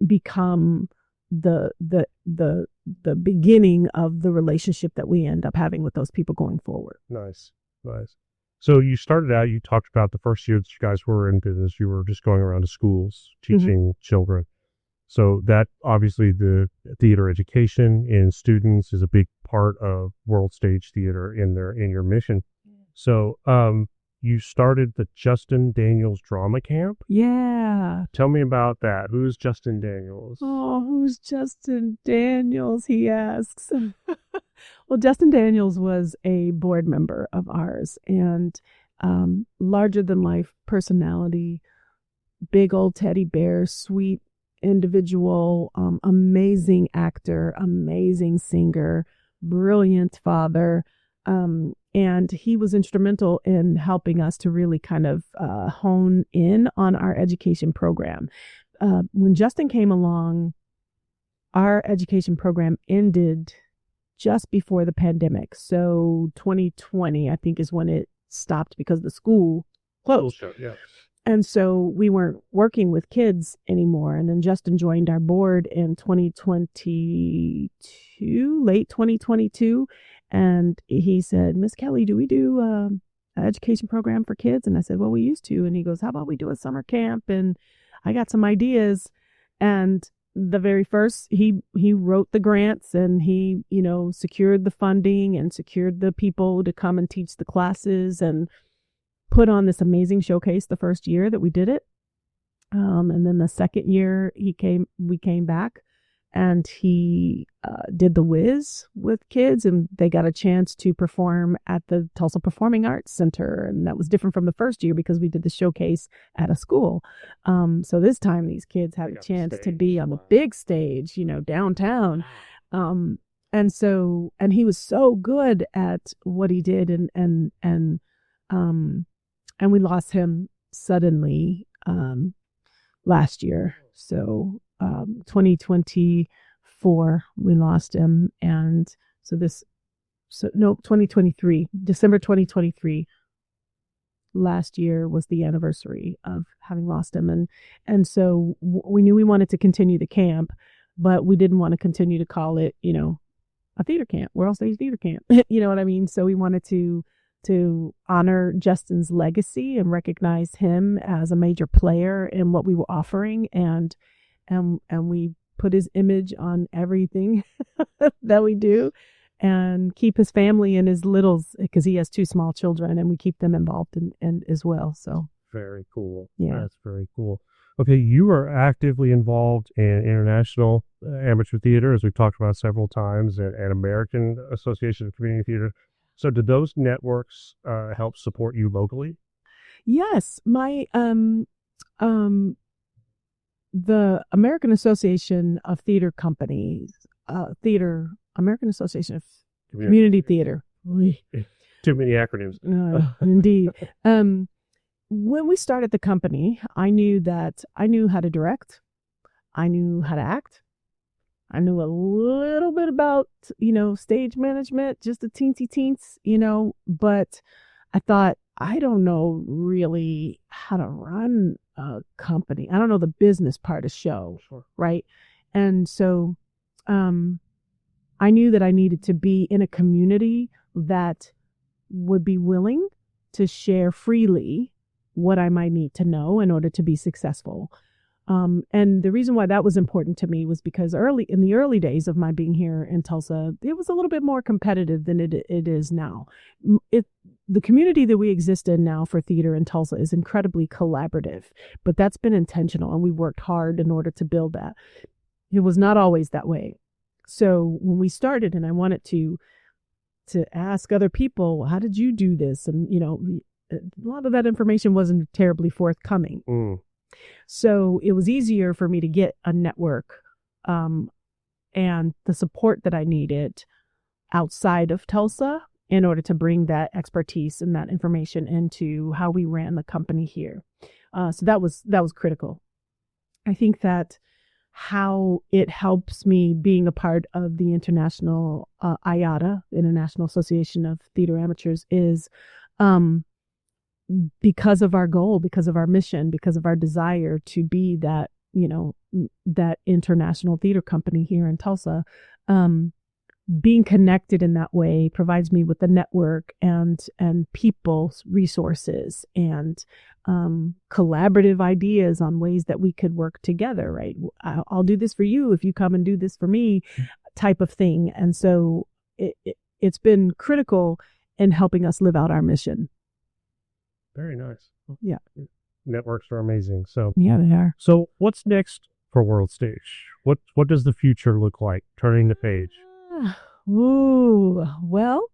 become the beginning of the relationship that we end up having with those people going forward. Nice. So you started out, you talked about the first year that you guys were in business, you were just going around to schools teaching children. So that obviously the theater education in students is a big part of World Stage Theater in your mission. So you started the Justin Daniels Drama Camp? Yeah. Tell me about that. Who's Justin Daniels? Oh, who's Justin Daniels, he asks. Well, Justin Daniels was a board member of ours, and larger-than-life personality, big old teddy bear, sweet individual, amazing actor, amazing singer, brilliant father. And he was instrumental in helping us to really kind of hone in on our education program. When Justin came along, our education program ended just before the pandemic. So 2020, I think, is when it stopped because the school closed. And so we weren't working with kids anymore. And then Justin joined our board in 2022, late 2022. And he said, Miss Kelly, do we do an education program for kids? And I said, well, we used to. And he goes, how about we do a summer camp? And I got some ideas. And the very first, he wrote the grants, and he, secured the funding and secured the people to come and teach the classes, and put on this amazing showcase the first year that we did it. And then the second year we came back, and he did the Wiz with kids, and they got a chance to perform at the Tulsa Performing Arts Center. And that was different from the first year because we did the showcase at a school. So this time these kids had a chance to be on the big stage, downtown. And he was so good at what he did, and we lost him suddenly last year. So 2024 we lost him, and 2023, December 2023, last year was the anniversary of having lost him, and so we knew we wanted to continue the camp, but we didn't want to continue to call it a theater camp, world stage theater camp. You know what I mean? So we wanted to honor Justin's legacy and recognize him as a major player in what we were offering, and we put his image on everything that we do, and keep his family and his littles, because he has 2 small children, and we keep them involved in as well. So very cool. Yeah. That's very cool. Okay, you are actively involved in international amateur theater, as we've talked about several times, and American Association of Community Theater. So did those networks help support you locally? yes, my the American Association of Theater Companies, American Association of Community Theater. Too many acronyms. Indeed. When we started the company, I knew how to direct. I knew how to act. I knew a little bit about, stage management, just a teensy, but I thought, I don't know really how to run a company. I don't know the business part of show. Sure. Right. And so I knew that I needed to be in a community that would be willing to share freely what I might need to know in order to be successful. And the reason why that was important to me was because in the early days of my being here in Tulsa, it was a little bit more competitive than it is now. The community that we exist in now for theater in Tulsa is incredibly collaborative, but that's been intentional, and we worked hard in order to build that. It was not always that way. So when we started, and I wanted to ask other people, how did you do this? And, a lot of that information wasn't terribly forthcoming. So it was easier for me to get a network and the support that I needed outside of Tulsa in order to bring that expertise and that information into how we ran the company here. So that was critical. I think that how it helps me being a part of the international IATA, International Association of Theater Amateurs, is because of our goal, because of our mission, because of our desire to be that, that international theater company here in Tulsa. Being connected in that way provides me with the network and people's resources and collaborative ideas on ways that we could work together, right? I'll do this for you if you come and do this for me, type of thing. And so it's been critical in helping us live out our mission. Very nice. Yeah. Networks are amazing. So yeah, they are. So what's next for World Stage? What does the future look like? Turning the page. Ooh, well,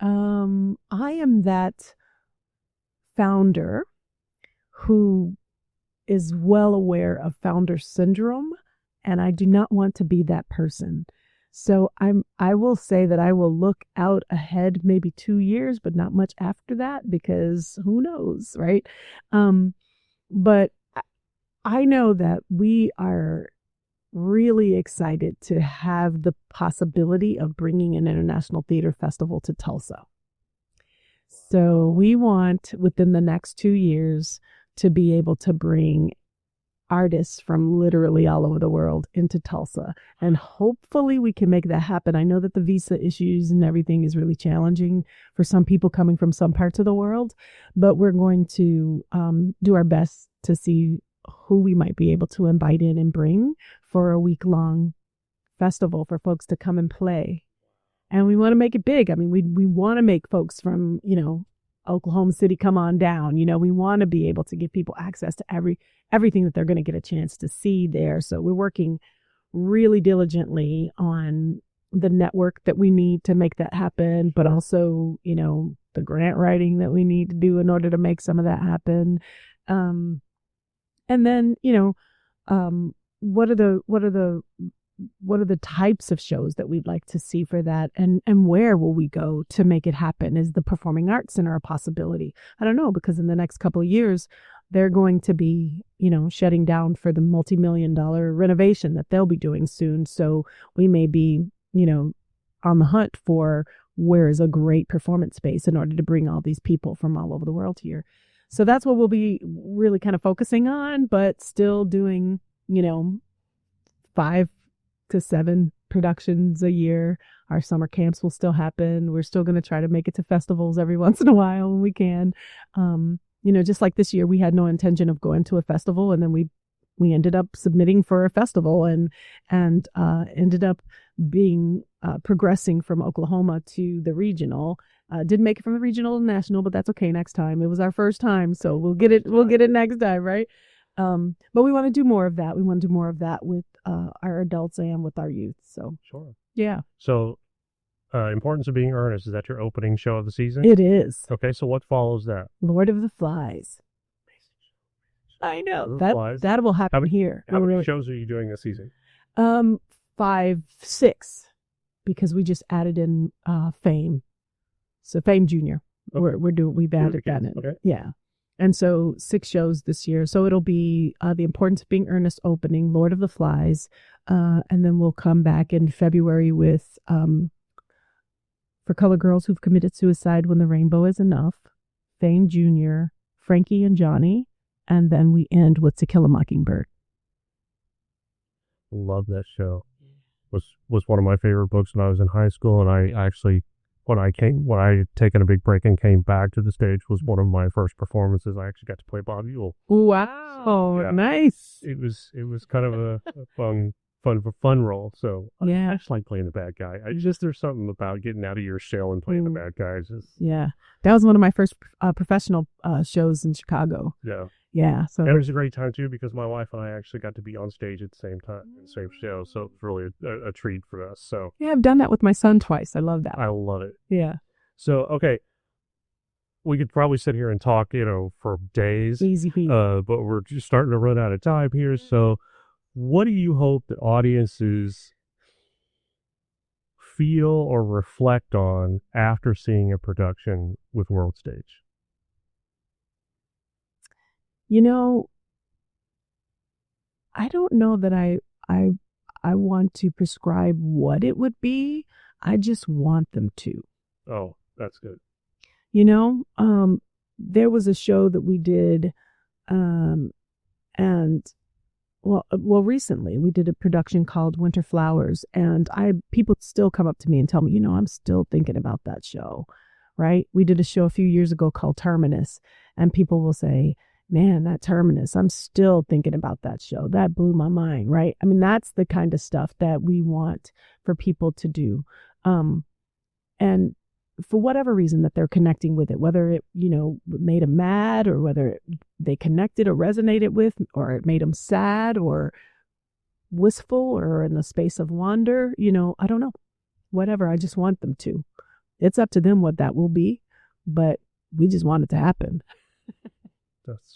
I am that founder who is well aware of founder syndrome, and I do not want to be that person. So I will say that I will look out ahead maybe 2 years, but not much after that, because who knows, right? But I know that we are really excited to have the possibility of bringing an international theater festival to Tulsa. So we want, within the next 2 years, to be able to bring artists from literally all over the world into Tulsa. And hopefully we can make that happen. I know that the visa issues and everything is really challenging for some people coming from some parts of the world, but we're going to do our best to see who we might be able to invite in and bring for a week-long festival for folks to come and play. And we want to make it big. I mean, we want to make folks from, Oklahoma City come on down. We want to be able to give people access to everything that they're going to get a chance to see there. So we're working really diligently on the network that we need to make that happen, but also, the grant writing that we need to do in order to make some of that happen. And then, what are the types of shows that we'd like to see for that, and where will we go to make it happen? Is the Performing Arts Center a possibility? I don't know, because in the next couple of years, they're going to be, shutting down for the multi-million-dollar renovation that they'll be doing soon. So we may be, on the hunt for where is a great performance space in order to bring all these people from all over the world here. So that's what we'll be really kind of focusing on, but still doing, 5 to 7 productions a year. Our summer camps will still happen. We're still going to try to make it to festivals every once in a while when we can. Just like this year, we had no intention of going to a festival, and then we ended up submitting for a festival and ended up being progressing from Oklahoma to the regional. Didn't make it from the regional to national, but that's okay. Next time, it was our first time, so we'll get it next time, right? But we want to do more of that. We want to do more of that with our adults and with our youth. So Sure. Yeah. So, Importance of Being Earnest, is that your opening show of the season? It is. Okay, so what follows that? Lord of the Flies. I know. Flies. That will happen here. How many shows are you doing this season? 5, 6, because we just added in Fame. So Fame Junior. Okay. We've added that in. Okay. Yeah. And so 6 shows this year. So it'll be The Importance of Being Earnest opening, Lord of the Flies, and then we'll come back in February with For Color Girls Who've Committed Suicide When the Rainbow Is Enough, Fame Junior, Frankie and Johnny, and then we end with To Kill a Mockingbird. Love that show. Was one of my favorite books when I was in high school, and I actually, when I had taken a big break and came back to the stage, was one of my first performances. I actually got to play Bob Yule. Wow, yeah. Nice. It was kind of a fun role. So yeah. I just like playing the bad guy. There's something about getting out of your shell and playing the bad guys. Yeah, that was one of my first professional shows in Chicago. Yeah. Yeah. So and it was a great time too, because my wife and I actually got to be on stage at the same time in the same show. So it's really a treat for us. So yeah, I've done that with my son twice. I love that. I love it. Yeah. So okay, we could probably sit here and talk, for days. Easy peasy. But we're just starting to run out of time here. So what do you hope that audiences feel or reflect on after seeing a production with World Stage? I don't know that I want to prescribe what it would be. I just want them to. Oh, that's good. There was a show that we did, recently we did a production called Winter Flowers, and people still come up to me and tell me, I'm still thinking about that show, right? We did a show a few years ago called Terminus, and people will say, man, that Terminus, I'm still thinking about that show. That blew my mind, right? I mean, that's the kind of stuff that we want for people to do. And for whatever reason that they're connecting with it, whether it, made them mad, or whether they connected or resonated with, or it made them sad or wistful or in the space of wonder, I don't know. Whatever, I just want them to. It's up to them what that will be, but we just want it to happen.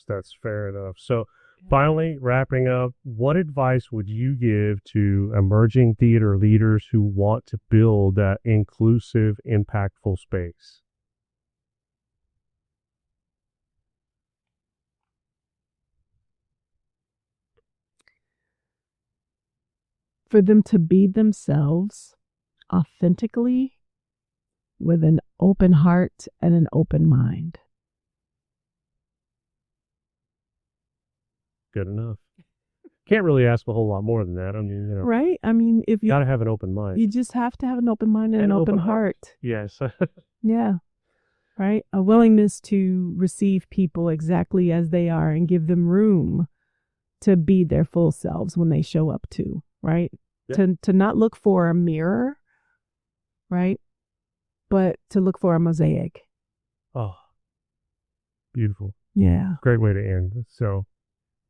That's fair enough. So finally, wrapping up, what advice would you give to emerging theater leaders who want to build that inclusive, impactful space? For them to be themselves authentically, with an open heart and an open mind. Good enough. Can't really ask a whole lot more than that. I mean, right? I mean, if you got to have an open mind. You just have to have an open mind and an open heart. Yes. Yeah. Right? A willingness to receive people exactly as they are and give them room to be their full selves when they show up too, right? Yeah. To not look for a mirror, right? But to look for a mosaic. Oh, beautiful. Yeah. Great way to end. So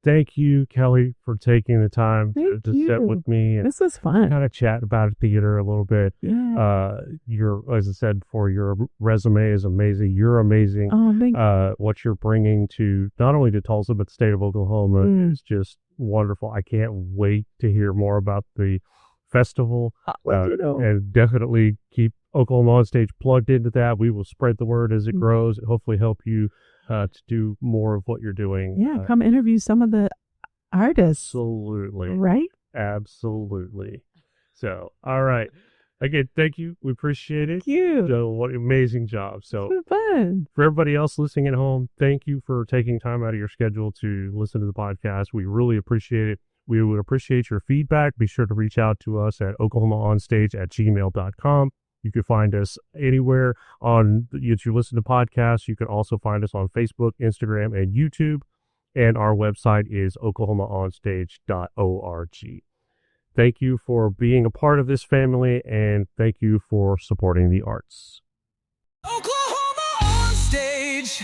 thank you, Kelli, for taking the time to sit with me. And this was fun. Kind of chat about theater a little bit. Yeah. As I said before, your resume is amazing. You're amazing. Oh, thank you. What you're bringing to not only to Tulsa, but the state of Oklahoma is just wonderful. I can't wait to hear more about the festival. And definitely keep Oklahoma On Stage plugged into that. We will spread the word as it grows and hopefully help you to do more of what you're doing. Yeah, come interview some of the artists. Absolutely. Right? Absolutely. So, all right. Again, thank you. We appreciate it. Thank you. So, what an amazing job. So, it's been fun. For everybody else listening at home, thank you for taking time out of your schedule to listen to the podcast. We really appreciate it. We would appreciate your feedback. Be sure to reach out to us at oklahomaonstage@gmail.com. You can find us anywhere if you listen to podcasts. You can also find us on Facebook, Instagram, and YouTube. And our website is oklahomaonstage.org. Thank you for being a part of this family, and thank you for supporting the arts. Oklahoma on stage.